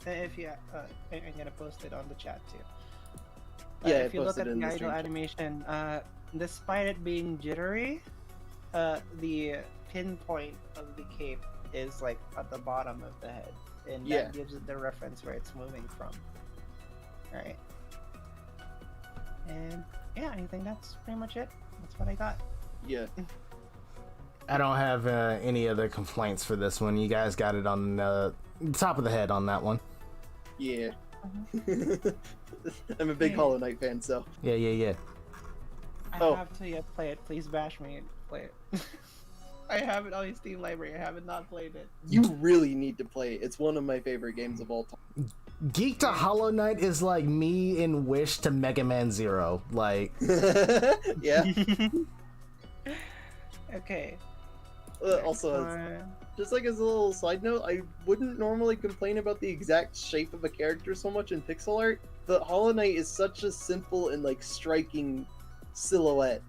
if you, I'm gonna post it on the chat too. Yeah, If I you look posted at it in the the idle stream chat. animation, despite it being jittery, the pinpoint of the cape is like at the bottom of the head, and Yeah. that gives it the reference where it's moving from. Right. And yeah, I think that's pretty much it. That's what I got. Yeah. I don't have any other complaints for this one. You guys got it on the top of the head on that one. Yeah. I'm a big Yeah. Hollow Knight fan, so Yeah. I Oh. have to yet play it. Please bash me and play it. I have it on the Steam library. I haven't not played it. you really need to play it. It's one of my favorite games of all time. Geek to Hollow Knight is like me in Wish to Mega Man Zero. Like, Yeah. Okay. Also, just like as a little side note, I wouldn't normally complain about the exact shape of a character so much in pixel art, but Hollow Knight is such a simple and like striking silhouette.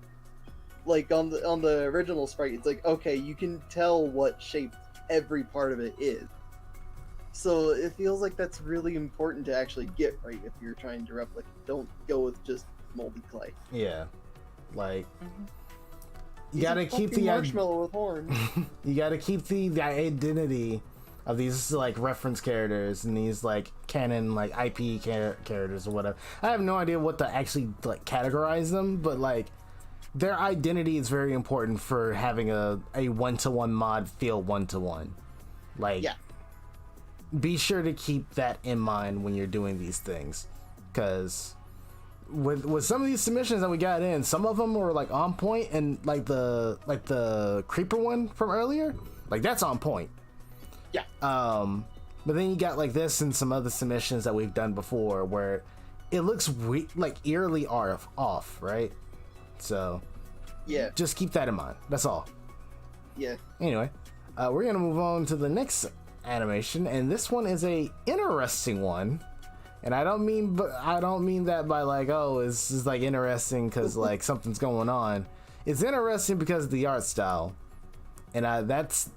Like on the original sprite, it's like, okay, you can tell what shape every part of it is. So it feels like that's really important to actually get right if you're trying to replicate. Don't go with just moldy clay. yeah. Like, Mhm. you He's a gotta keep fucking the marshmallow with horns. you gotta keep the identity of these like reference characters and these like canon like IP characters or whatever. I have no idea what to actually like categorize them, but like their identity is very important for having a one-to-one mod feel one-to-one. Like, Yeah. be sure to keep that in mind when you're doing these things, because with some of these submissions that we got in, some of them were like on point, and like the creeper one from earlier, like that's on point. Yeah. But then you got like this and some other submissions that we've done before where it looks like eerily off, right? So Yeah. just keep that in mind. That's all. Yeah. Anyway, we're gonna move on to the next animation, and this one is a interesting one. And I don't mean that by like, oh, it's like interesting because like something's going on. it's interesting because of the art style, and that's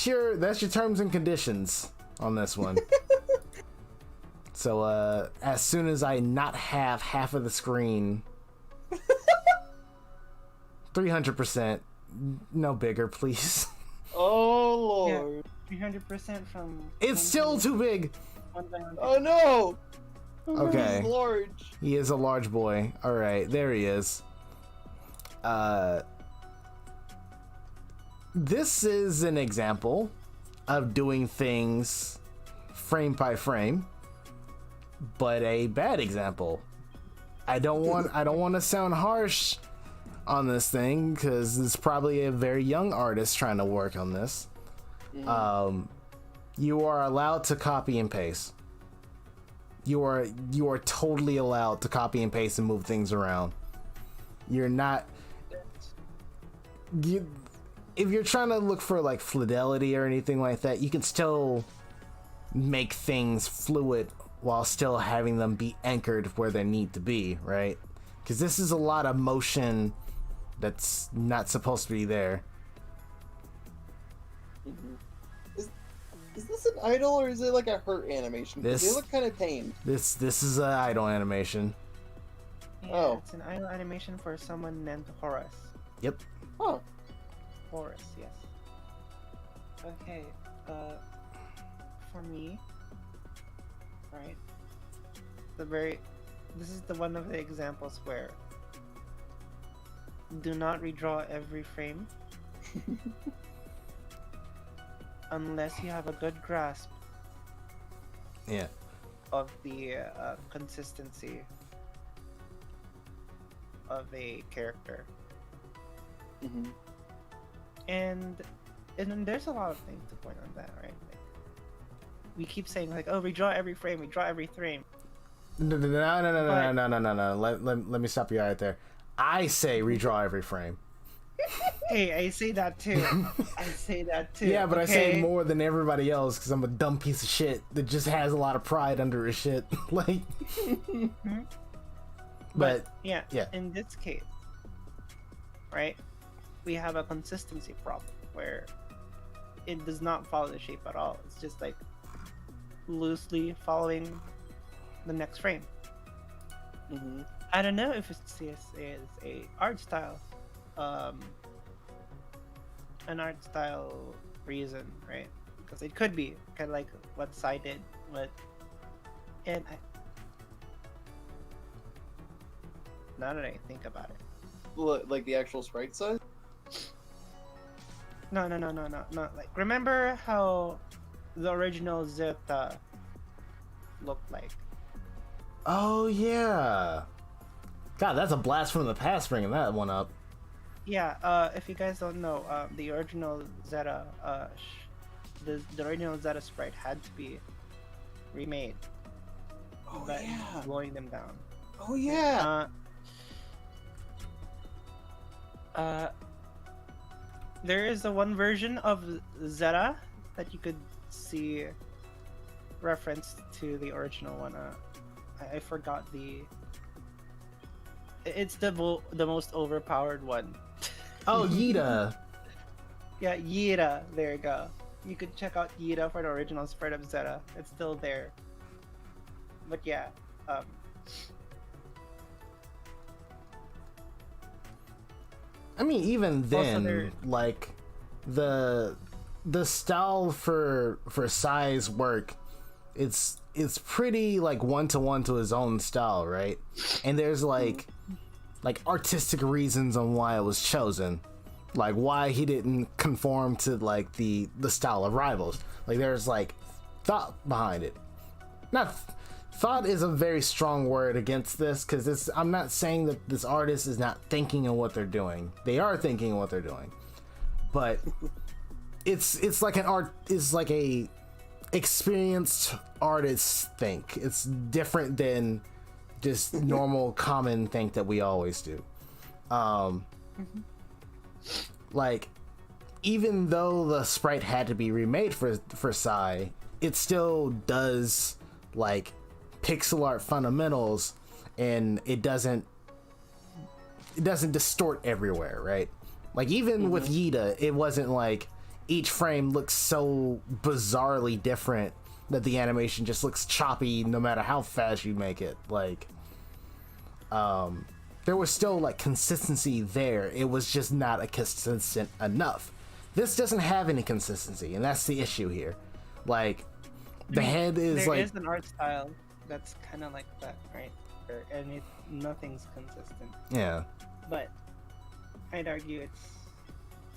your terms and conditions on this one. So as soon as I not have half of the screen, 300%, no bigger, please. Oh lord. 300% from. It's still too big. Oh no. Okay. He's large. He is a large boy. All right, there he is. This is an example of doing things frame by frame, but a bad example. I don't want to sound harsh on this thing because it's probably a very young artist trying to work on this. You are allowed to copy and paste. You are totally allowed to copy and paste and move things around. You're not. If you're trying to look for like fidelity or anything like that, you can still make things fluid while still having them be anchored where they need to be, right? Because this is a lot of motion that's not supposed to be there. Is this an idle or is it like a hurt animation? They look kind of tame. This is an idle animation. Yeah, Oh. It's an idle animation for someone named Horace. Yep. Oh. Horace, yes. Okay, for me, right, this is the one of the examples where do not redraw every frame unless you have a good grasp Yeah. of the consistency of a character. Mm-hmm. And then there's a lot of things to point on that, right? Like, we keep saying like, oh, redraw every frame, redraw every frame. No. Let me stop you right there. I say redraw every frame. Hey, I say that too. I say that too. Yeah, but okay? I say more than everybody else because I'm a dumb piece of shit that just has a lot of pride under his shit. Like, but yeah, yeah. In this case, right, we have a consistency problem where it does not follow the shape at all. It's just like loosely following the next frame. Mm-hmm. I don't know if it's a art style, an art style reason, right? Because it could be kind of like what Sai did, and now that I think about it, Like the actual sprite size? no, not like. Remember how the original Zeta looked like? Oh yeah. God, that's a blast from the past bringing that one up. Yeah, if you guys don't know, the original Zeta, the original Zeta sprite had to be remade. Oh By yeah. blowing them down. Oh yeah. There is the one version of Zeta that you could see reference to the original one. I forgot the. It's the most overpowered one. Oh, Yida. Yeah, Yida. There you go. You could check out Yida for the original sprite of Zeta. It's still there. But yeah, I mean, even then, there- like the style for Sai's work, it's pretty like one to his own style, right? And there's like artistic reasons on why it was chosen, like why he didn't conform to like the style of Rivals. Like there's like thought behind it. Not thought is a very strong word against this because I'm not saying that this artist is not thinking of what they're doing. They are thinking of what they're doing, but it's like a experienced artists think. It's different than just normal common think that we always do. Like even though the sprite had to be remade for Sai, it still does like pixel art fundamentals, and it doesn't it doesn't distort everywhere, right? Like even with Yida, it wasn't like each frame looks so bizarrely different that the animation just looks choppy no matter how fast you make it. Like there was still like consistency there. It was just not a consistent enough. This doesn't have any consistency, and that's the issue here. Like the head is there like is an art style that's kind of like that, right? And nothing's consistent. yeah. But I'd argue it's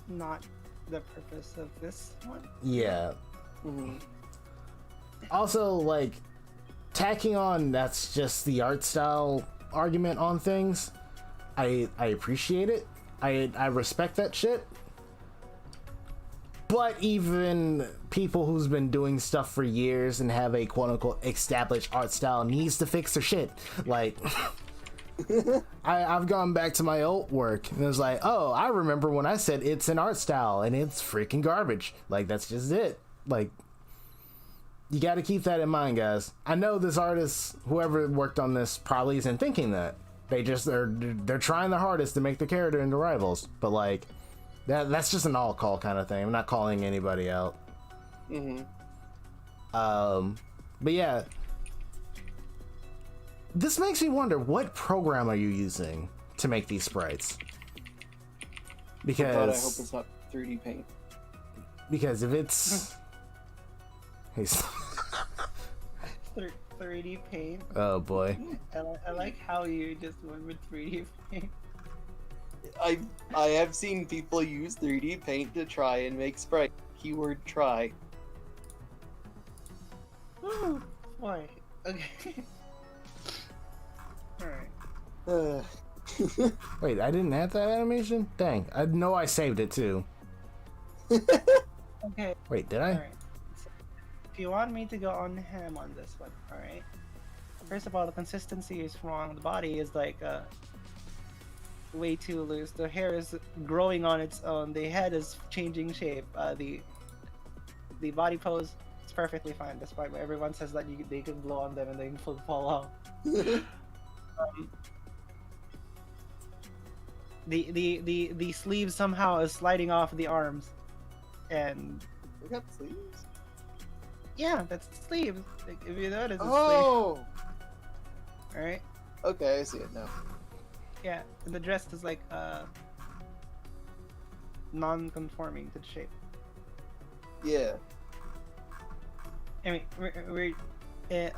not the purpose of this one. Yeah. Also, like, tacking on that's just the art style argument on things. I appreciate it. I respect that shit. But even people who's been doing stuff for years and have a quote-unquote established art style needs to fix their shit. Like, I've gone back to my old work and it was like, oh, I remember when I said it's an art style and it's freaking garbage. Like, that's just it. Like, you got to keep that in mind, guys. I know this artist, whoever worked on this, probably isn't thinking that. They're trying their hardest to make the character into rivals, but like that's just an all call kind of thing. I'm not calling anybody out. But yeah, this makes me wonder, what program are you using to make these sprites? Because God, I hope it's not 3D Paint. Because if it's 3D Paint. Oh boy. I like how you just went with 3D Paint. I have seen people use 3D Paint to try and make sprite. Keyword try. Why? Okay. Alright. Wait, I didn't add that animation? Dang, I know I saved it too. Okay. Wait, did I? Alright. So, if you want me to go on ham on this one, alright? First of all, the consistency is wrong. The body is like way too loose. The hair is growing on its own. The head is changing shape. The body pose is perfectly fine, despite what everyone says that they can blow on them and they can fall off. The sleeve somehow is sliding off the arms, and We got sleeves? yeah, that's the sleeve. Like, if you notice, it's Oh! sleeve. All right. Okay, I see it now. Yeah, and the dress is like non-conforming to the shape. Yeah. I mean, we're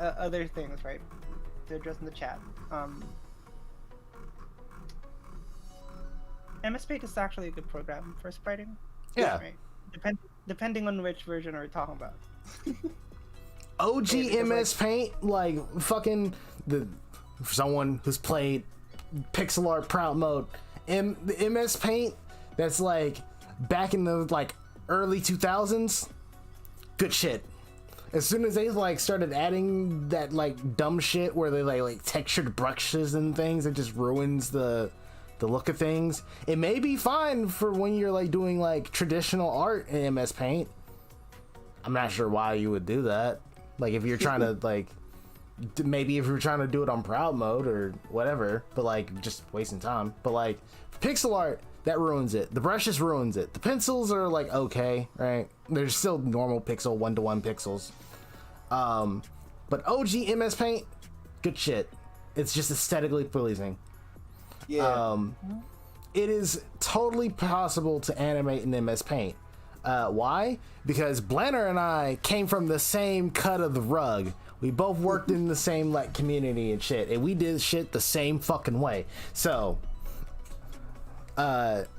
other things, right? They're addressed in the chat. MS Paint is actually a good program for spriting. Yeah. Right? Depending on which version we're talking about. OG Yeah, MS Paint, like fucking for someone who's played pixel art proud mode, the MS Paint that's like back in the like early 2000s, good shit. As soon as they like started adding that like dumb shit where they like textured brushes and things, it just ruins the look of things. It may be fine for when you're like doing like traditional art in MS Paint. I'm not sure why you would do that. Like if you're trying to like maybe if you're trying to do it on proud mode or whatever, but like just wasting time. But like pixel art, that ruins it. The brushes ruins it. The pencils are like okay, right? They're still normal pixel 1-to-1 pixels. But OG MS Paint, good shit. It's just aesthetically pleasing. Yeah. It is totally possible to animate in MS Paint. Why? Because Blanner and I came from the same cut of the rug. We both worked in the same like community and shit, and we did shit the same fucking way. So,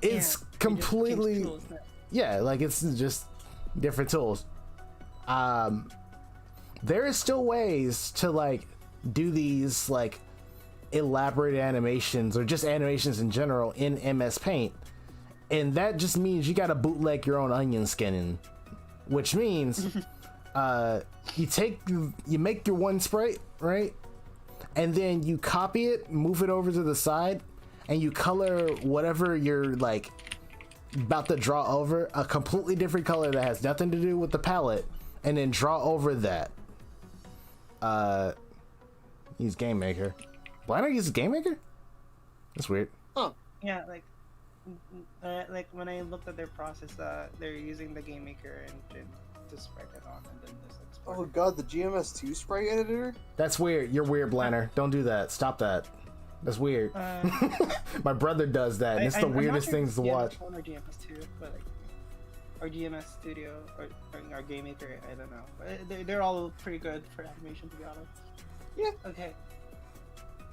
it's completely like it's just different tools. There is still ways to like do these like elaborate animations or just animations in general in MS Paint, and that just means you gotta bootleg your own onion skinning, which means you make your one sprite, right, and then you copy it, move it over to the side, and you color whatever you're like about to draw over a completely different color that has nothing to do with the palette, and then draw over that. Use Game Maker. Why not use Game Maker? That's weird. Huh. Yeah, like when I looked at their process, they're using the Game Maker engine to sprite it on, and then just export Oh it. god, the GMS2 sprite editor? That's weird. You're weird, Blanner. Don't do that. Stop that. That's weird. My brother does that, and it's the I'm not weirdest sure if things to it's watch. GMS1 or GMS2, but like, or GMS Studio or our Game Maker, I don't know. But they're all pretty good for animation, to be honest. Yeah. Okay.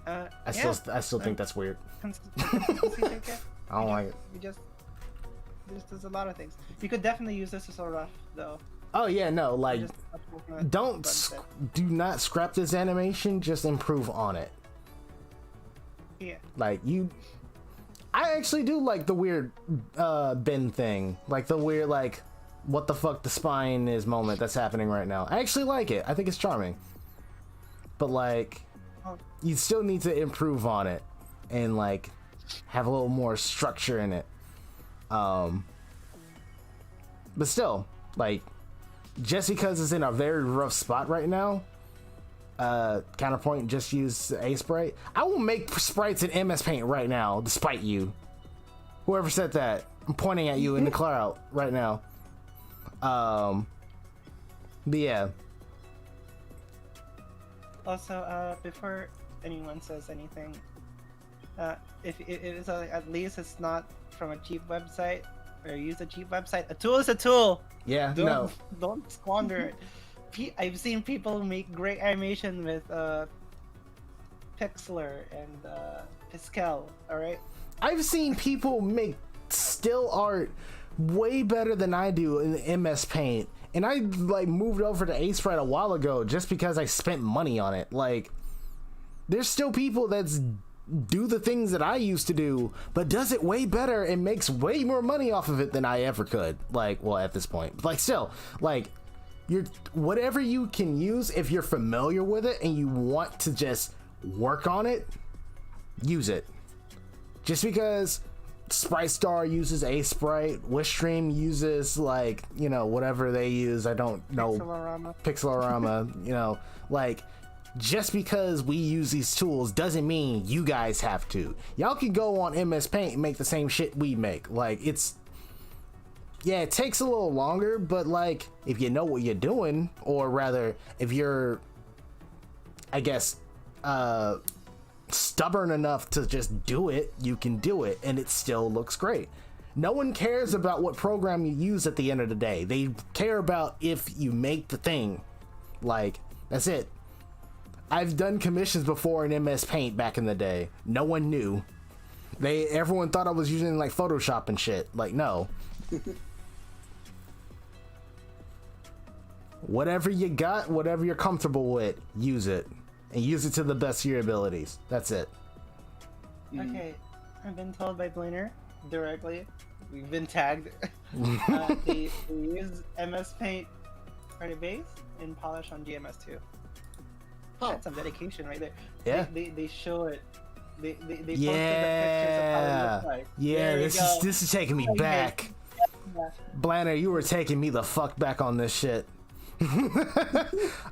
I still think that's weird. Consistency sake, yeah. I don't like it. We just there's a lot of things. You could definitely use this as a rough though. Oh yeah, no, like Just do not scrap this animation. Just improve on it. Yeah. Like I actually do like the weird bend thing, like the weird like what the fuck the spine is moment that's happening right now. I actually like it. I think it's charming, but like you still need to improve on it and like have a little more structure in it. But still, like just because it's in a very rough spot right now, counterpoint, just use a sprite. I will make sprites in MS Paint right now, despite you. Whoever said that, I'm pointing at you in the cloud right now. But yeah. Also, before anyone says anything, if it's at least it's not from a cheap website or use a cheap website. A tool is a tool. Yeah, Don't squander it. I've seen people make great animation with Pixlr and Pascal. All right. I've seen people make still art way better than I do in MS Paint, and I like moved over to Aethersprite a while ago just because I spent money on it. Like, there's still people that's do the things that I used to do, but does it way better and makes way more money off of it than I ever could. Like, well, at this point, like, still, like, you're whatever you can use if you're familiar with it and you want to just work on it, use it. Just because Sprite Star uses Aethersprite, Wishstream uses like, you know, whatever they use, I don't know, Pixelorama, you know, like, just because we use these tools doesn't mean you guys have to. Y'all can go on MS Paint and make the same shit we make. Like, it's, yeah, it takes a little longer, but like, if you know what you're doing, or rather, if you're, I guess, stubborn enough to just do it, you can do it, and it still looks great. No one cares about what program you use at the end of the day. They care about if you make the thing. Like, that's it. I've done commissions before in MS Paint back in the day. No one knew. Everyone thought I was using like Photoshop and shit. Like, no. Whatever you got, whatever you're comfortable with, use it. And use it to the best of your abilities. That's it. Okay, I've been told by Blainer directly. We've been tagged. They use MS Paint for the base and polish on GMS2. Huh. That's some dedication right there. Yeah. They show it. They posted the pictures Yeah. of how it looks like. Yeah, There you go. this is taking me back. Yeah. Blanner, you were taking me the fuck back on this shit.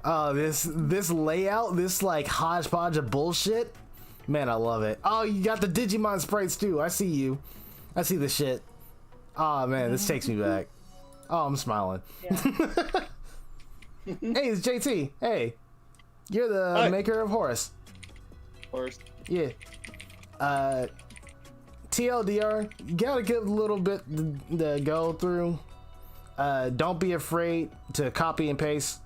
This layout, this like hodgepodge of bullshit, man, I love it. Oh, you got the Digimon sprites too. I see you. I see the shit. Oh man, this takes me back. Oh, I'm smiling. Yeah. Hey, it's JT. Hey, you're the Hi. maker of Horus. Horus. Yeah. TLDR, you gotta give a little bit to go through. Don't be afraid to copy and paste.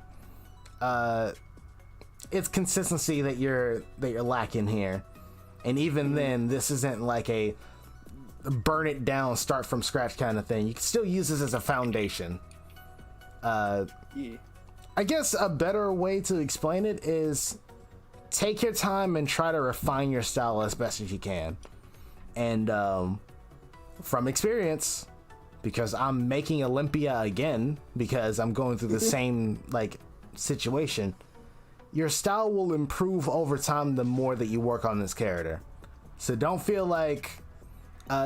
It's consistency that you're lacking here, and even then, this isn't like a burn it down, start from scratch kind of thing. You can still use this as a foundation. Yeah. I guess a better way to explain it is take your time and try to refine your style as best as you can. And from experience, because I'm making Olympia again, because I'm going through the same like situation, your style will improve over time the more that you work on this character. So don't feel like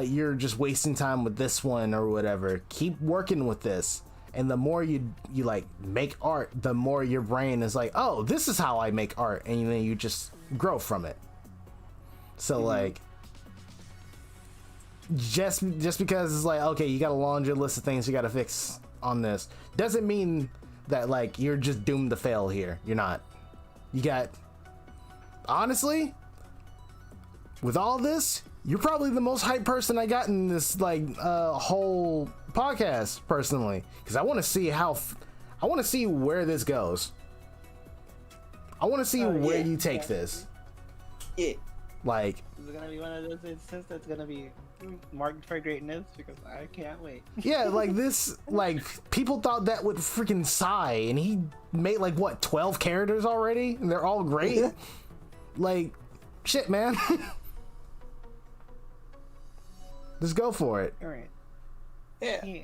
you're just wasting time with this one or whatever. Keep working with this, and the more you like make art, the more your brain is like, oh, this is how I make art, and then you just grow from it. So like, just because it's like, okay, you got a laundry list of things you got to fix on this, doesn't mean that like you're just doomed to fail here. You're not. You got, honestly, with all this, you're probably the most hyped person I got in this like whole podcast personally, because I want to see I want to see where this goes. I want to see where you take this. Yeah. Like, Is it gonna be one of those instances that's gonna be marked for greatness? Because I can't wait. yeah, like this, like people thought that would freaking Psy, and he made like what 12 characters already, and they're all great. Like, shit, man. Just go for it. All right. Yeah. Yeah.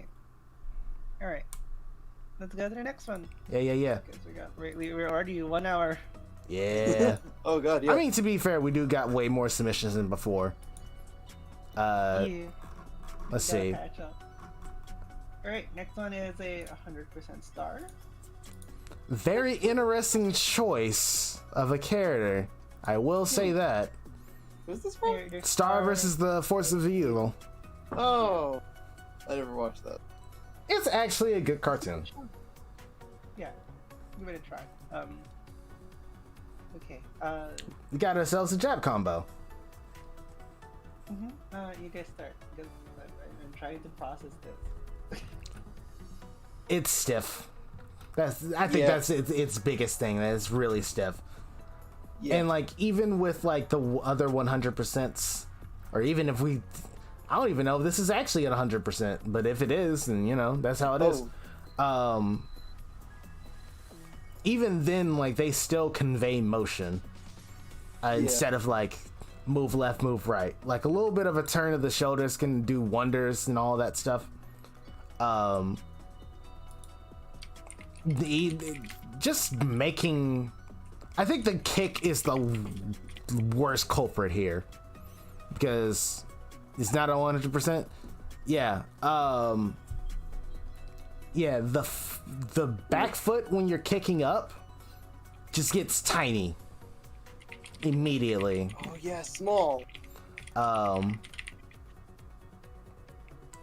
All right. Let's go to the next one. Yeah. Because we're already 1 hour. Yeah. Oh god, yeah. I mean, to be fair, we do got way more submissions than before. Yeah. Let's Gotta see. catch up. All right. Next one is a 100% star. Very interesting choice of a character. I will say that. Who's this from? Your Star versus the Force of Evil. Oh, I never watched that. It's actually a good cartoon. Yeah. Give it a try. Okay. We got ourselves a jab combo. You guys start. Because I'm trying to process this. It's stiff. I think that's its biggest thing. That it's really stiff. Yeah. And like even with like the other 100%, or even if I don't even know if this is actually at 100%, but if it is, then you know that's how it is. Even then, like they still convey motion instead of like move left, move right. Like a little bit of a turn of the shoulders can do wonders and all that stuff. Just making, I think the kick is the worst culprit here because it's not a 100%. Yeah. Yeah. The back foot when you're kicking up just gets tiny immediately. Oh yeah, small.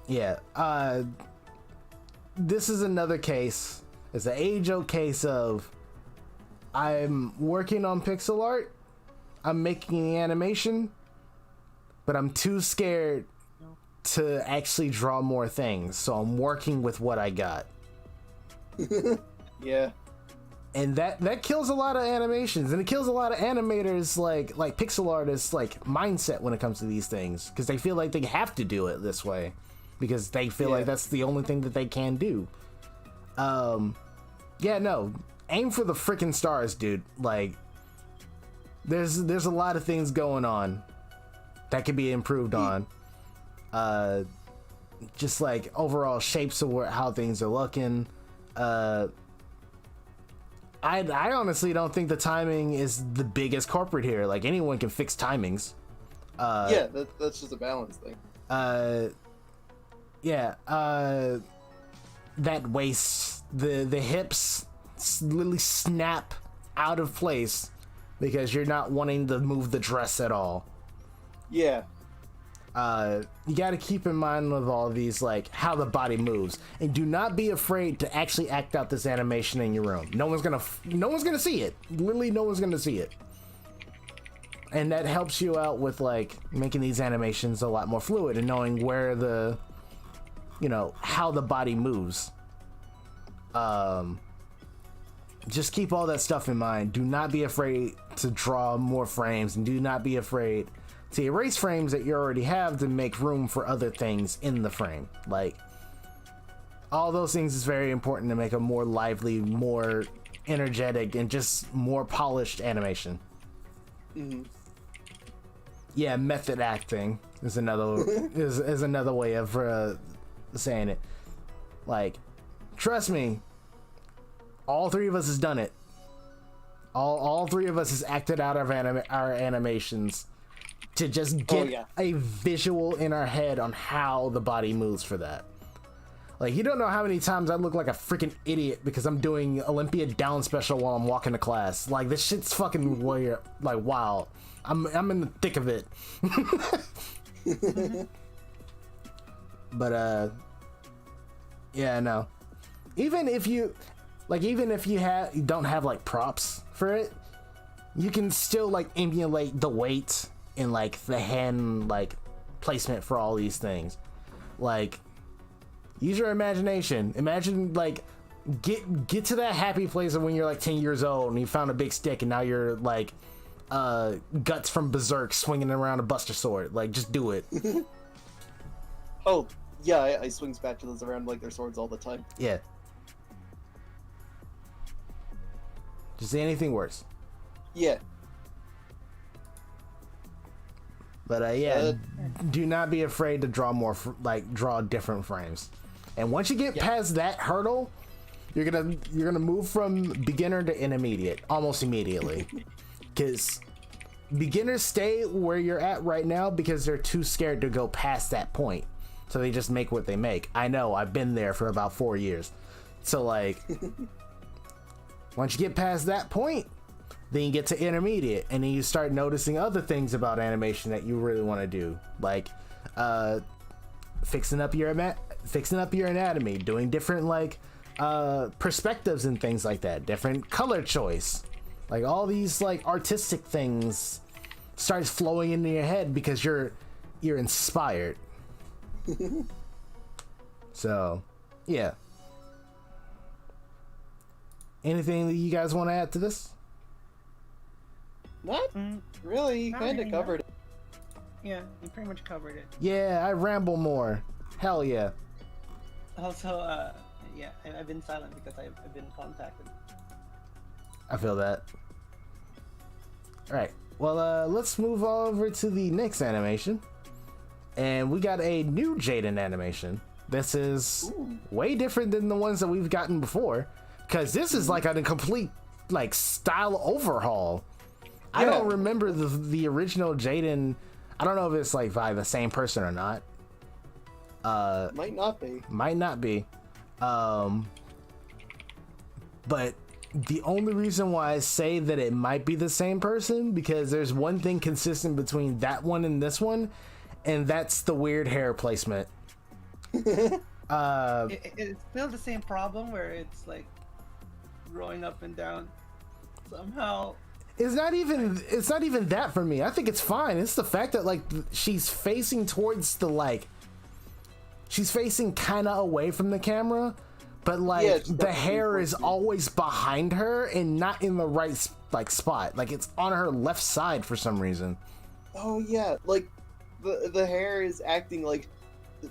Yeah. This is another case. It's an age-old case of I'm working on pixel art, I'm making the animation, but I'm too scared to actually draw more things, so I'm working with what I got. Yeah. And that kills a lot of animations, and it kills a lot of animators, like pixel artists, like mindset when it comes to these things, because they feel like they have to do it this way, because they feel like that's the only thing that they can do. Yeah, no, aim for the freaking stars, dude. Like, there's a lot of things going on that could be improved on. Just like overall shapes of how things are looking. I honestly don't think the timing is the biggest culprit here. Like, anyone can fix timings. Yeah, that's just a balance thing. Yeah, that waist, the hips literally snap out of place because you're not wanting to move the dress at all. Yeah. You got to keep in mind with all these, like, how the body moves, and do not be afraid to actually act out this animation in your room. No one's gonna see it. Literally, no one's gonna see it. And that helps you out with like making these animations a lot more fluid and knowing where the, you know, how the body moves. Just keep all that stuff in mind. Do not be afraid to draw more frames, and do not be afraid to erase frames that you already have to make room for other things in the frame. Like, all those things is very important to make a more lively, more energetic, and just more polished animation. Mm-hmm. Yeah, method acting is another is another way of saying it. Like, trust me, all three of us has done it. All three of us has acted out our animations to just get a visual in our head on how the body moves for that. Like, you don't know how many times I look like a freaking idiot because I'm doing Olympia Down special while I'm walking to class. Like, this shit's fucking weird, like, wild. I'm in the thick of it. But yeah, no. Even if you don't have like props for it, you can still like emulate the weight and like the hand like placement for all these things. Like, use your imagination. Imagine like get to that happy place of when you're like 10 years old and you found a big stick and now you're like Guts from Berserk swinging around a Buster Sword. Like, just do it. Oh, yeah, I swing spatulas around like they're swords all the time. Yeah. Just say anything worse. Yeah. But yeah, do not be afraid to draw more, draw different frames. And once you get past that hurdle, you're gonna move from beginner to intermediate almost immediately. Because beginners stay where you're at right now because they're too scared to go past that point. So they just make what they make. I know, I've been there for about 4 years. So like, once you get past that point, then you get to intermediate, and then you start noticing other things about animation that you really want to do, like fixing up your anatomy, doing different like perspectives and things like that, different color choice, like all these like artistic things starts flowing into your head because you're inspired. So yeah, anything that you guys want to add to this? Not really. You Not kind of really, covered it. Yeah, you pretty much covered it. Yeah, I ramble more. Hell yeah. Also, yeah, I've been silent because I've been contacted. I feel that. Alright, well, let's move over to the next animation. And we got a new Jaden animation. This is way different than the ones that we've gotten before. Because this is like a complete like style overhaul. I don't remember the original Jaden. I don't know if it's like by the same person or not. Might not be. Might not be. But the only reason why I say that it might be the same person, because there's one thing consistent between that one and this one, and that's the weird hair placement. It's still the same problem where it's like growing up and down somehow. It's not even that for me. I think it's fine. It's the fact that like she's facing towards the like she's facing kind of away from the camera, but like the hair is always behind her and not in the right like spot. Like it's on her left side for some reason. Oh yeah, like the hair is acting like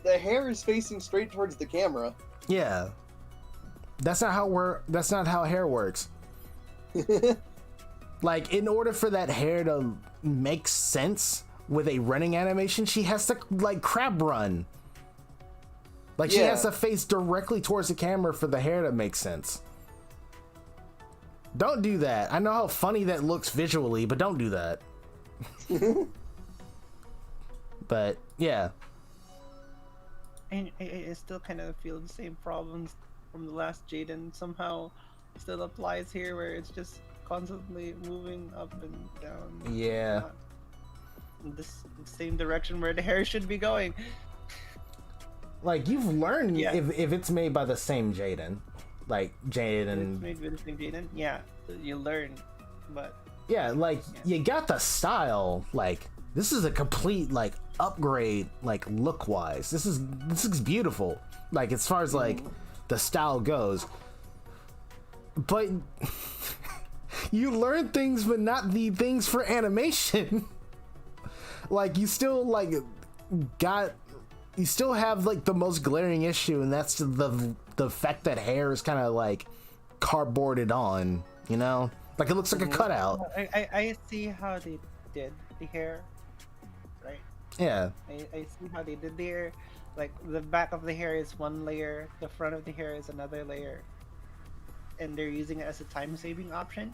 the hair is facing straight towards the camera. Yeah. That's not how hair works. Like, in order for that hair to make sense with a running animation, she has to like crab run. Like she has to face directly towards the camera for the hair to make sense. Don't do that. I know how funny that looks visually, but don't do that. But yeah. And I still kind of feel the same problems from the last Jaden somehow still applies here, where it's just constantly moving up and down. Yeah. In this same direction where the hair should be going. Like, you've learned if it's made by the same Jaden. Like, Jaden. It's made by the same Jaden? Yeah, you learn. But. Yeah, like, you got the style. Like, this is a complete, like, upgrade, like, look-wise. This looks beautiful. Like, as far as, like, the style goes. But. You learn things, but not the things for animation. Like, you still, like, you still have, like, the most glaring issue, and that's the fact that hair is kind of, like, cardboarded on, you know? Like, it looks like a cutout. I see how they did the hair, right? Yeah. I see how they did the hair. Like, the back of the hair is one layer, the front of the hair is another layer. And they're using it as a time-saving option.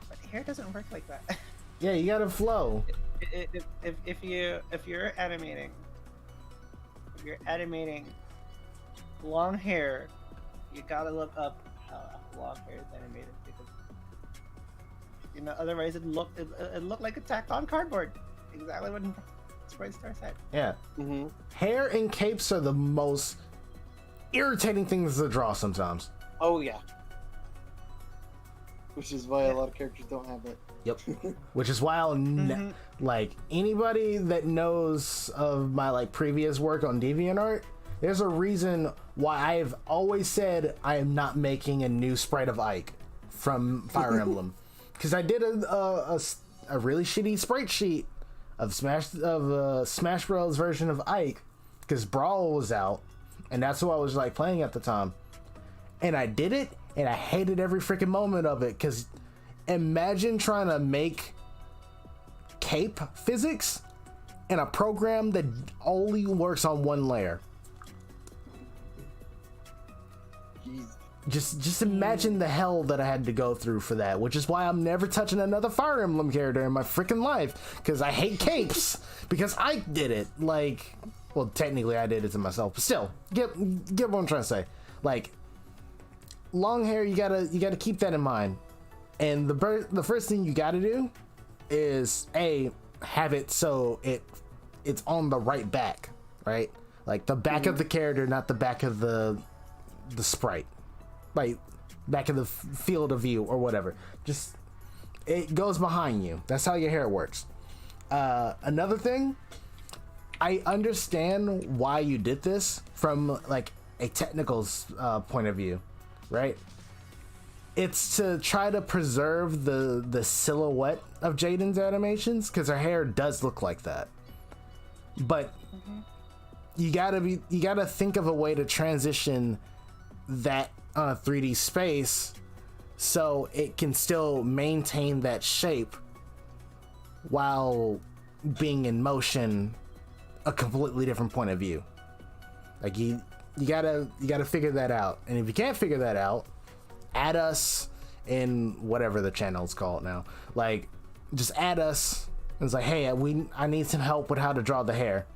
But hair doesn't work like that. Yeah, you gotta flow. If you're animating long hair, you gotta look up how long hair is animated, because otherwise it looked like a tacked on cardboard. Exactly what Sprite Star set. Yeah. Mm-hmm. Hair and capes are the most irritating things to draw sometimes. Oh yeah. Which is why a lot of characters don't have it. Yep. Which is why I'll like anybody that knows of my like previous work on DeviantArt, there's a reason why I've always said I am not making a new sprite of Ike from Fire Emblem, because I did a really shitty sprite sheet of Smash Bros version of Ike because Brawl was out, and that's who I was like playing at the time, and I did it, and I hated every freaking moment of it because. Imagine trying to make cape physics in a program that only works on one layer. Jeez. Just imagine the hell that I had to go through for that, which is why I'm never touching another Fire Emblem character in my freaking life, because I hate capes, because I did it. Like, well, technically I did it to myself, but still, get what I'm trying to say. Like, long hair, you gotta keep that in mind. And the first thing you got to do is have it so it's on the right back, right? Like the back of the character, not the back of the sprite, like back of the field of view or whatever. Just it goes behind you. That's how your hair works. Another thing, I understand why you did this from like a technical point of view, right? It's to try to preserve the silhouette of Jaden's animations, because her hair does look like that. But you gotta think of a way to transition that 3D space so it can still maintain that shape while being in motion, a completely different point of view. Like you gotta figure that out. And if you can't figure that out, add us in whatever the channel's called now. Like, just add us. And it's like, hey, I need some help with how to draw the hair.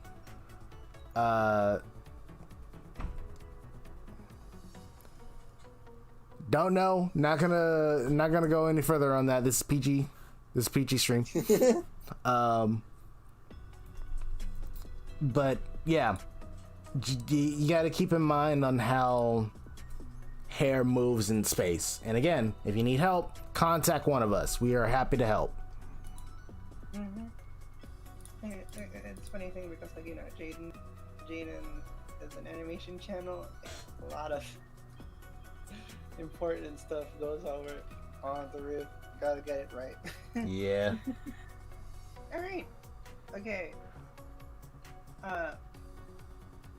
Don't know. Not gonna go any further on that. This is PG. This is PG stream. But yeah, you got to keep in mind on how hair moves in space. And again, if you need help, contact one of us. We are happy to help. It's funny thing because, like, you know, Jaden is an animation channel. A lot of important stuff goes over on the roof. Gotta get it right. Yeah. All right. Okay.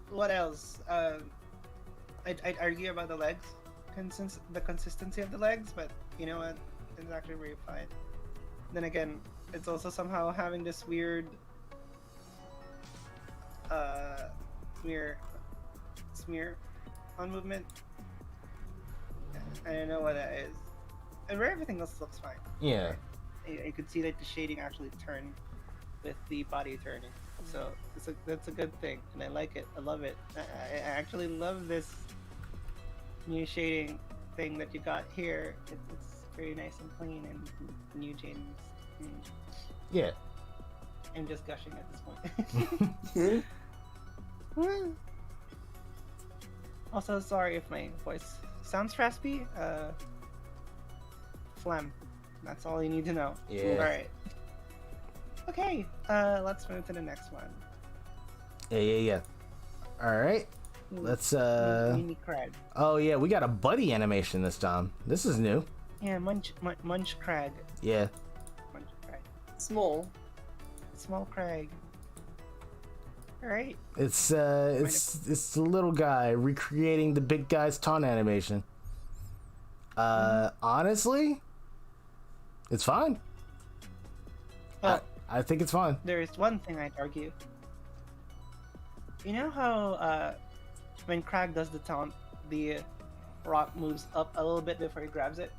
What else? I'd argue about the legs, the consistency of the legs, but you know what? It's actually very fine. Then again, it's also somehow having this weird smear on movement. I don't know what that is. And where everything else looks fine. Yeah. You could see that the shading actually turned with the body turning. So that's a good thing, and I like it. I love it. I actually love this new shading thing that you got here. It's very nice and clean and new James. Yeah. I'm just gushing at this point. Also, sorry if my voice sounds raspy. Phlegm. That's all you need to know. Yeah. All right. Okay, let's move to the next one. Yeah. All right. Let's Mini Crag. Oh yeah, we got a buddy animation this time. This is new. Yeah, Munch Crag. Yeah. Munch Crag. Small Crag. All right. It's the little guy recreating the big guy's taunt animation. Honestly, it's fine. Well, I think it's fine. there is one thing I'd argue. You know how when Crag does the taunt, the rock moves up a little bit before he grabs it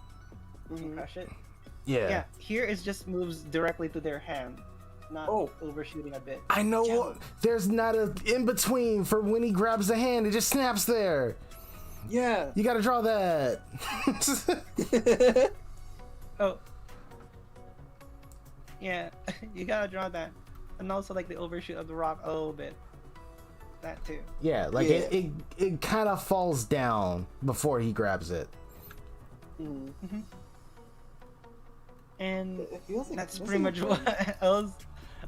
and crush it? Yeah. Yeah, here it just moves directly to their hand, not overshooting a bit. I know. There's not a in between for when he grabs the hand. It just snaps there. Yeah. You gotta draw that. Oh. Yeah, you gotta draw that. and also like the overshoot of the rock a little bit. That too. Yeah, like Yeah. it kind of falls down before he grabs it. Mm. And It feels like that's it's pretty much missing what else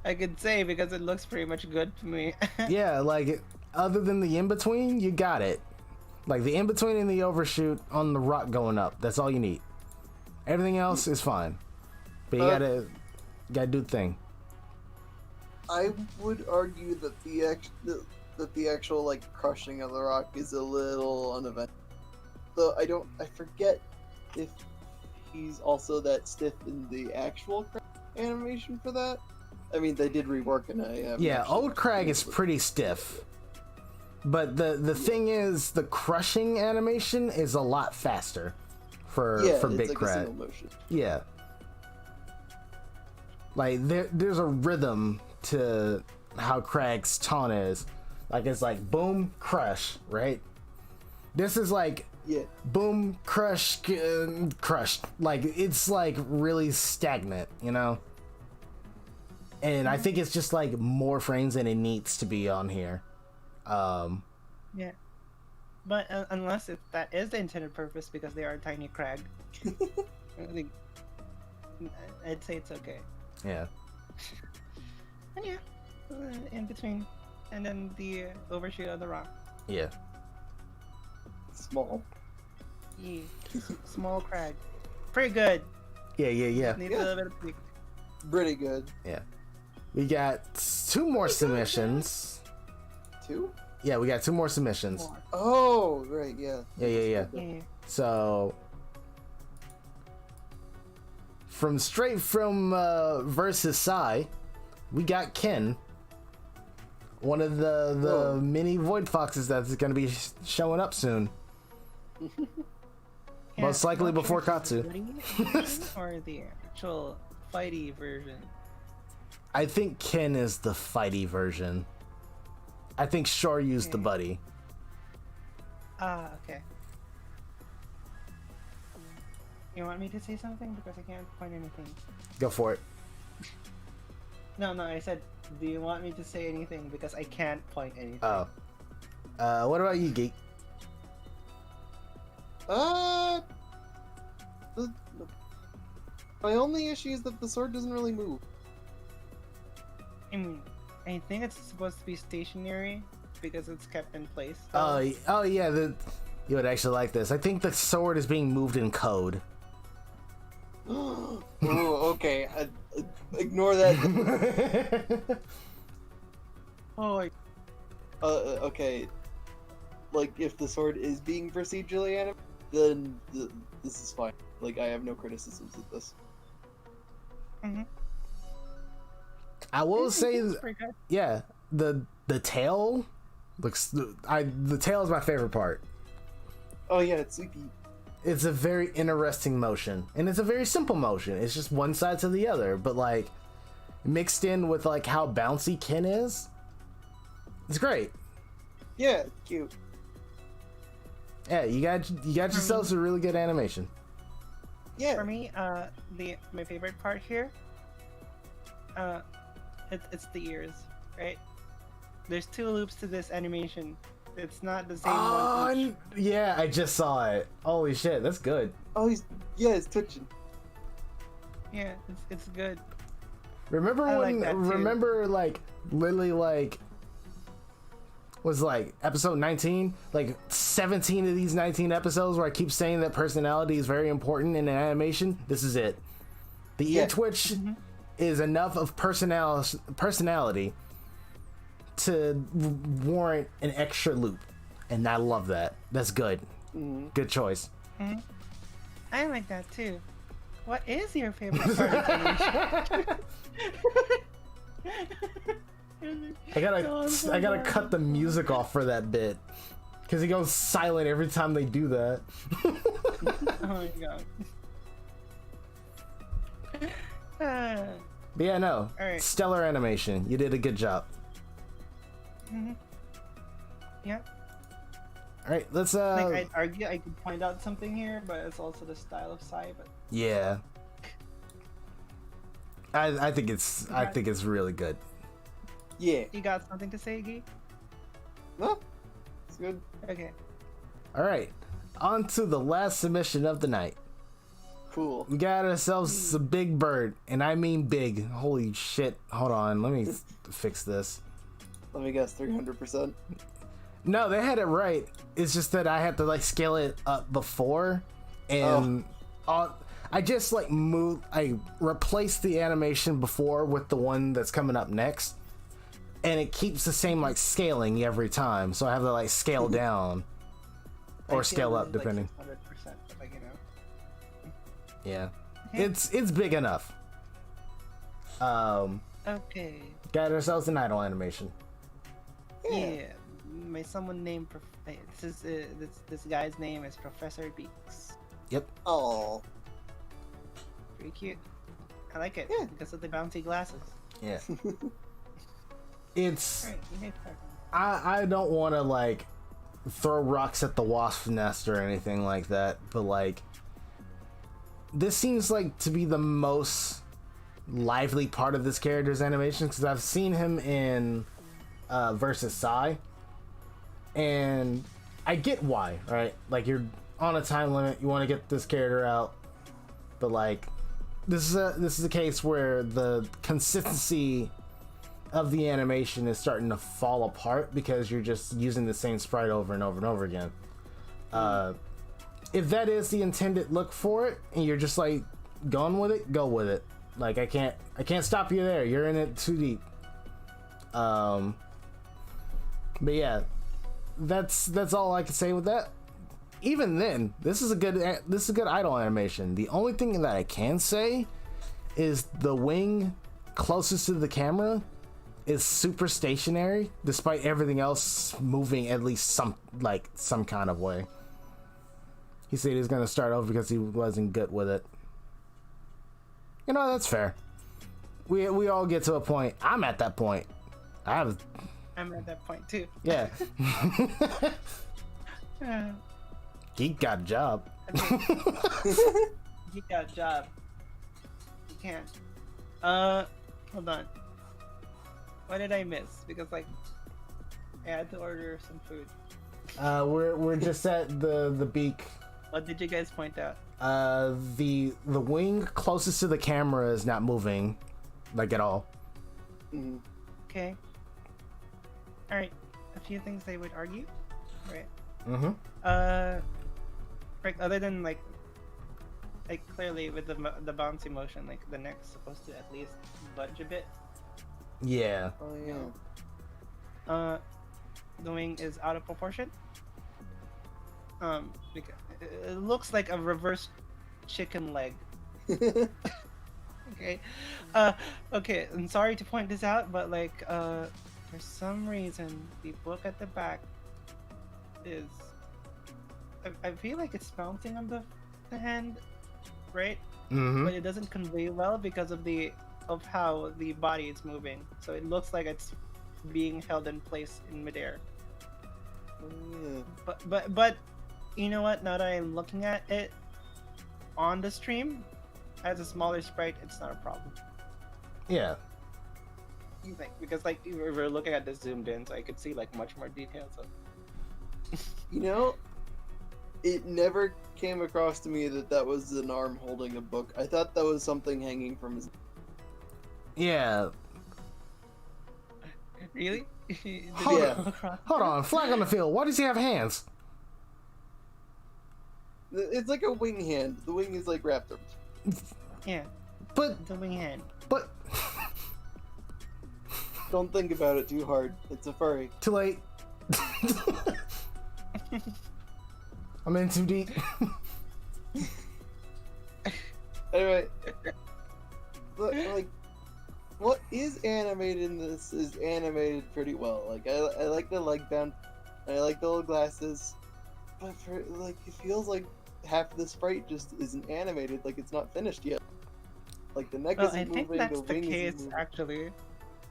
I could say because it looks pretty much good to me. Yeah, like other than the in between, you got it. Like the in between and the overshoot on the rock going up. That's all you need. Everything else is fine, but you gotta do the thing. I would argue that the actual like crushing of the rock is a little uneventful. Though I forget if he's also that stiff in the actual animation for that. I mean, they did rework and I have. Yeah, old Crag is pretty stiff. But the thing is, the crushing animation is a lot faster for it's Big like a Crag. single motion. Yeah. Like there's a rhythm to how Crag's taunt is. Like it's like boom, crush, right? This is like Yeah. boom, crush, crushed. Like it's like really stagnant, you know? And I think it's just like more frames than it needs to be on here. Yeah. But unless if that is the intended purpose because they are a tiny crag, I think I'd say it's okay. Yeah. And yeah, in between, and then the overshoot of the rock. Yeah. Small. Yeah. Small crag. Pretty good. Yeah, yeah, yeah. Need Yeah. a little bit of tweak. Pretty good. Yeah. We got 2 more submissions. 2? Yeah, we got 2 more submissions. More. Oh, right, yeah. Yeah. Yeah. So straight from versus Sai, we got Ken, one of the Whoa. mini Void Foxes that's going to be showing up soon. Most likely not before sure if it's Katsu. the Woody version or the actual fighty version. I think Ken is the fighty version. I think Shoryu's the Okay. buddy. Ah, okay. You want me to say something because I can't find anything? Go for it. No, I said, do you want me to say anything because I can't find anything? Oh. What about you, Geek? Uh, my only issue is that the sword doesn't really move. I mean, I think it's supposed to be stationary because it's kept in place. Oh yeah, you would actually like this. I think the sword is being moved in code. Oh, okay. Ignore that. Oh, Okay. Like, if the sword is being procedurally animated, then this is fine. Like, I have no criticisms of this. I will say, it's pretty good. yeah, the tail looks. The tail is my favorite part. Oh yeah, it's sleepy. It's a very interesting motion, and it's a very simple motion. It's just one side to the other, but like mixed in with like how bouncy Ken is, it's great. Yeah, it's cute. Yeah, you got yourselves a really good animation. Yeah. For me, my favorite part here, it's the ears, right? There's 2 loops to this animation. It's not the same one each. Yeah, I just saw it. Holy shit, that's good. Oh, he's twitching. Yeah, it's good. Remember I when? like that too. Remember like literally like was like episode 19, like 17 of these 19 episodes where I keep saying that personality is very important in an animation. This is it. The ear Yeah. twitch is enough of personality to warrant an extra loop, and I love that. That's good. Good choice. I like that too. What is your favorite part of animation? I gotta cut the music off for that bit because he goes silent every time they do that. Oh my god. But yeah, no. Alright. Stellar animation. You did a good job. Yeah. Alright, let's Like I'd argue I could point out something here, but it's also the style of Sai. But yeah. I think it's really good. Yeah. You got something to say, Gee? No, it's good. Okay. All right, on to the last submission of the night. Cool. We got ourselves a big bird, and I mean big. Holy shit! Hold on, let me fix this. Let me guess, 300%. No, they had it right. It's just that I had to like scale it up before, and I just like I replaced the animation before with the one that's coming up next, and it keeps the same like scaling every time. So I have to like scale down or scale up depending. Like 600%, like, you know. Yeah, it's big enough. Okay. Got ourselves an idle animation. Yeah. May someone name this guy's name is Professor Beaks. Yep. Oh. Pretty cute. I like it Yeah. because of the bouncy glasses. Yeah. It's. Alright, you may start. I don't want to like throw rocks at the wasp nest or anything like that, but like this seems like to be the most lively part of this character's animation because I've seen him in versus Psy, and I get why, right? Like you're on a time limit, you want to get this character out, but like this is a case where the consistency of the animation is starting to fall apart because you're just using the same sprite over and over and over again. If that is the intended look for it and you're just like going with it, go with it. Like I can't stop you there. You're in it too deep. But yeah, that's all I can say with that. Even then, this is a good idle animation. The only thing that I can say is the wing closest to the camera is super stationary, despite everything else moving at least some kind of way. He said he's gonna start over because he wasn't good with it. You know, that's fair. We all get to a point. I'm at that point. I'm at that point too. Yeah. He got a job. You got a job. You can't. Hold on. What did I miss? Because like, I had to order some food. We're just at the beak. What did you guys point out? The wing closest to the camera is not moving, like at all. Mm. Okay. All right. A few things they would argue, right? Mm-hmm. Like other than like clearly with the bouncy motion, like the neck's supposed to at least budge a bit. Yeah. Oh yeah. The wing is out of proportion. Because it looks like a reverse chicken leg. Okay. Okay. I'm sorry to point this out, but like, for some reason, the book at the back is. I feel like it's bouncing on the hand, right? Mm-hmm. But it doesn't convey well because of how the body is moving. So it looks like it's being held in place in midair. Oh, But you know what? Now that I'm looking at it on the stream as a smaller sprite, it's not a problem. Yeah. Because like we were looking at this zoomed in, so I could see like much more detail. So You know, it never came across to me that was an arm holding a book. I thought that was something hanging from his. Yeah. really? Hold on. Flag on the field. Why does he have hands? It's like a wing hand. The wing is like wrapped up. Yeah, But the wing hand. Don't think about it too hard. It's a furry. too late. I'm in too deep. Anyway, look, like, what is animated in this is animated pretty well. Like, I like the leg bend, I like the little glasses, but for like, it feels like half the sprite just isn't animated. Like, it's not finished yet. Like the neck Well, isn't I think moving. that's The the wing case isn't moving. actually.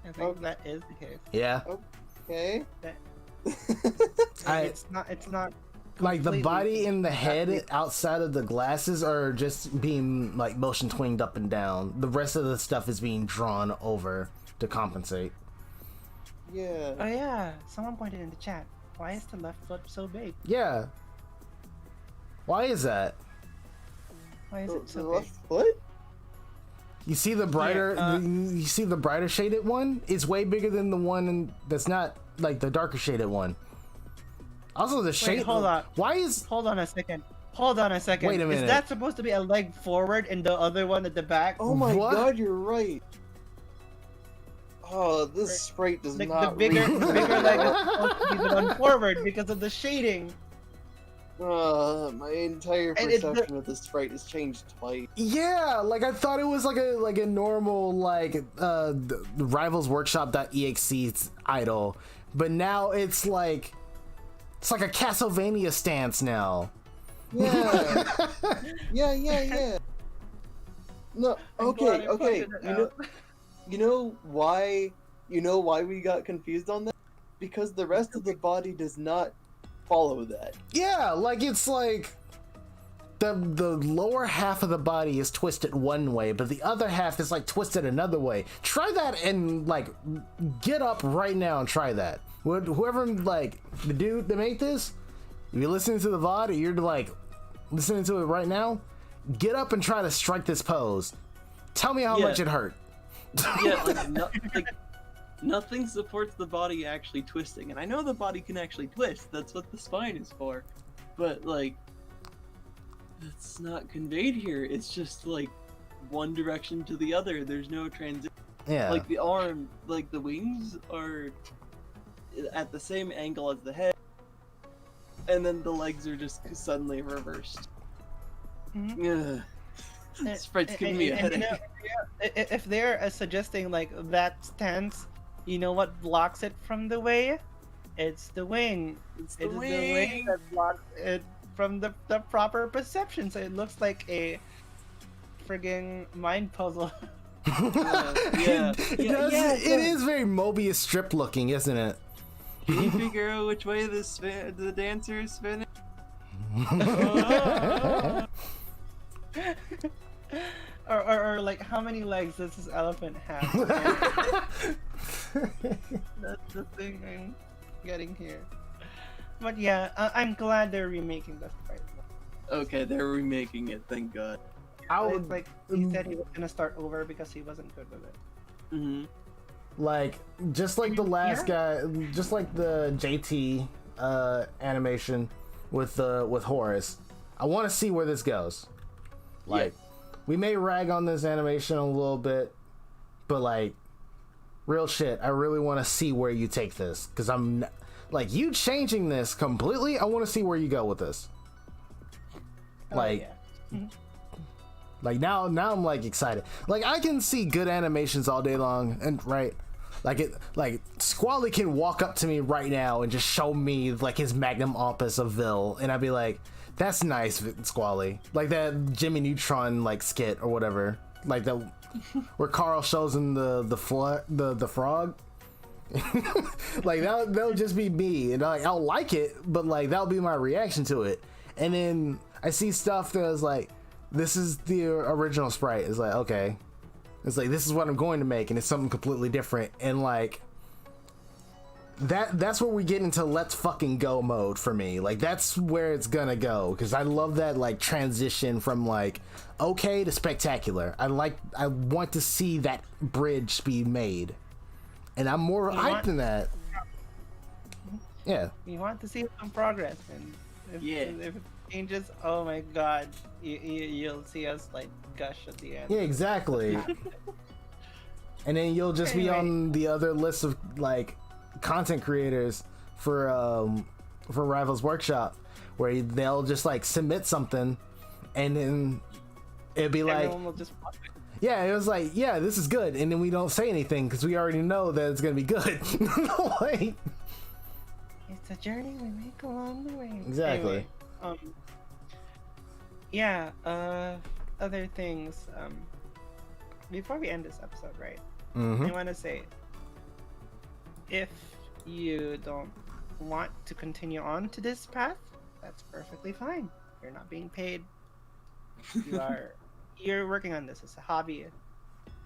I think Okay. that is the case. Yeah. Okay. I It's not. like the completely body and the head exactly- outside of the glasses are just being like motion twinged up and down. The rest of the stuff is being drawn over to compensate. Yeah. Oh yeah, someone pointed in the chat. Why is the left foot so big? Yeah. Why is that? Why is The, it the so left big? foot? You see the brighter, you see the brighter shaded one? It's way bigger than the one that's not like the darker shaded one. Also, the shade. Hold on. Why is? Hold on a second. Hold on a second. Wait a minute. Is that supposed to be a leg forward and the other one at the back? Oh my What? god, you're right. Oh, this sprite does Like not the bigger read. leg is supposed to be the one forward because of the shading. My entire And it's the- perception of this sprite has changed twice. Yeah, like I thought it was like a normal like Rivals Workshop.exe idol, but now it's like a Castlevania stance now. Yeah. Yeah. No, I'm glad okay, I okay. pointed it out. You know why we got confused on that? Because the rest of the body does not follow that. Yeah, like it's like the lower half of the body is twisted one way, but the other half is like twisted another way. Try that and like get up right now and try that. Whoever like the dude that made this, if you're listening to the VOD or you're like listening to it right now, get up and try to strike this pose. Tell me how Yeah. much it hurt. Yeah, like nothing supports the body actually twisting, and I know the body can actually twist. That's what the spine is for, but like, that's not conveyed here. It's just like one direction to the other. There's no transition. Yeah. Like the arm, like the wings are at the same angle as the head, and then the legs are just suddenly reversed. Ugh. Sprite's giving me a And, you headache. know, if they're suggesting like that stance, you know what blocks it from the way? It's the wing. It's It is the wing that blocks it from the proper perception. So it looks like a frigging mind puzzle. Yeah. It is very Mobius strip looking, isn't it? Can you figure out which way the dancer is spinning? or like how many legs does this elephant have? That's the thing I'm getting here. But yeah, I'm glad they're remaking this right. Okay, they're remaking it. Thank God. It's like he said he was gonna start over because he wasn't good with it. Mm-hmm. Like just like the last guy, just like the JT animation with Horus. I want to see where this goes. Like we may rag on this animation a little bit, but like real shit, I really want to see where you take this because I'm like you changing this completely. I want to see where you go with this. Like. Like now I'm like excited. Like I can see good animations all day long, and right, like Squally can walk up to me right now and just show me like his magnum opus of Vil, and I'd be like, "That's nice, Squally." Like that Jimmy Neutron like skit or whatever, like that where Carl shows him the frog. Like that'll just be me, and I'll like it, but like that'll be my reaction to it. And then I see stuff that's like, this is the original sprite. It's like, okay, it's like this is what I'm going to make, and it's something completely different. And like that's where we get into let's fucking go mode for me. Like that's where it's gonna go, because I love that like transition from like okay to spectacular. I want to see that bridge be made, and I'm more hyped than that. Yeah, You want to see some progress, and if it changes, oh my god, you'll see us like gush at the end. yeah, exactly. And then you'll just be on the other list of like content creators for Rivals Workshop, where they'll just like submit something, and then it'd be like, Everyone will just watch it. yeah, it was like, yeah, this is good, and then we don't say anything because we already know that it's gonna be good. Like, It's a journey we make along the way. exactly. Anyway, yeah, other things, before we end this episode, right? I want to say, if you don't want to continue on to this path, that's perfectly fine. You're not being paid. You're working on this as a hobby.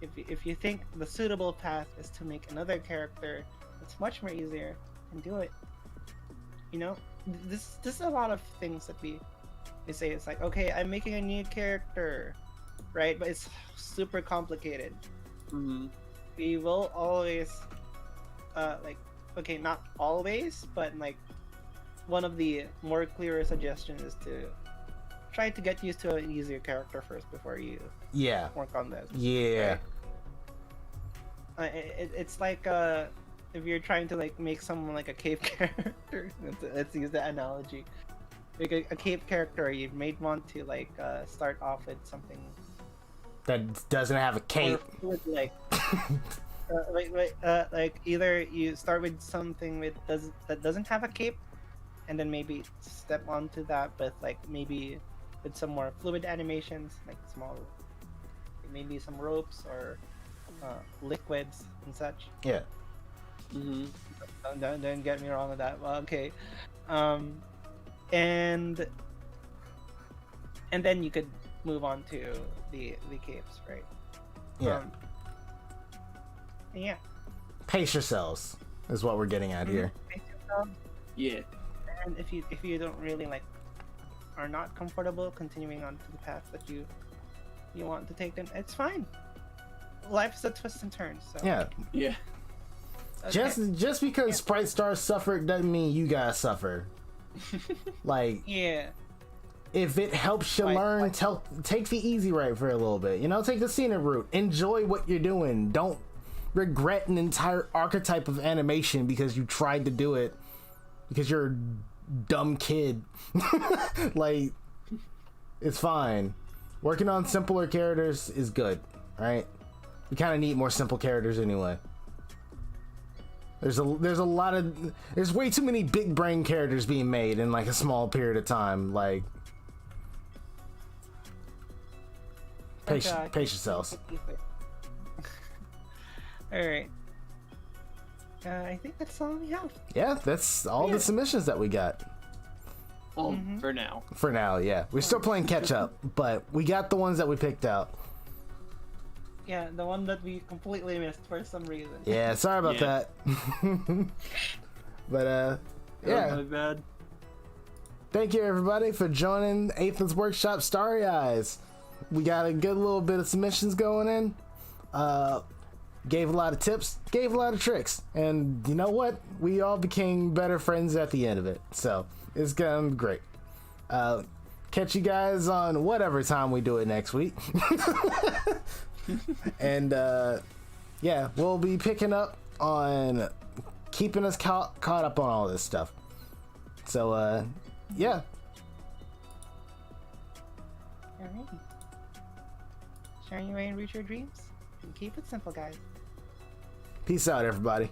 if you think the suitable path is to make another character, it's much more easier, and do it. You know, this is a lot of things that we say. It's like, okay, I'm making a new character, right? But it's super complicated. Mm-hmm. We will always, like, okay, not always, but like, one of the more clearer suggestions is to try to get used to an easier character first before you Yeah. work on this. Yeah. Right? It's like if you're trying to like make someone like a cave character. Let's use that analogy. Like a cave character, you might want to like start off with something That doesn't have a cape. more fluid, like either you start with something that doesn't have a cape, and then maybe step onto that with like maybe with some more fluid animations, like small, maybe some ropes or liquids and such. Yeah. Mm-hmm. Don't get me wrong with that. Well, okay, and then you could move on to the capes, right? Yeah. Yeah. Pace yourselves is what we're getting at here. Yeah. And if you don't really like are not comfortable continuing on to the path that you want to take, then it's fine. Life's a twist and turns. So. Yeah. Yeah. Okay. Just because Sprite Stars suffered doesn't mean you gotta suffer. Like, Yeah. if it helps you learn, take the easy route for a little bit. You know, take the scenic route. Enjoy what you're doing. Don't regret an entire archetype of animation because you tried to do it because you're a dumb kid. Like, it's fine. Working on simpler characters is good, right? We kind of need more simple characters anyway. There's way too many big brain characters being made in like a small period of time. Like, pace yourselves. All right. I think that's all we have. Yeah, that's all the submissions that we got. Well, for now. For now, yeah. We're still playing catch up, but we got the ones that we picked out. Yeah, the one that we completely missed for some reason. Yeah, sorry about that. But yeah. My bad. Thank you everybody for joining Aether's Workshop Starry Eyes. We got a good little bit of submissions going in. Gave a lot of tips, gave a lot of tricks, and you know what? We all became better friends at the end of it. So it's gonna be great. Catch you guys on whatever time we do it next week. And yeah, we'll be picking up on keeping us caught up on all this stuff. So yeah. Alrighty. Sharing your way and reach your dreams. And keep it simple, guys. Peace out, everybody.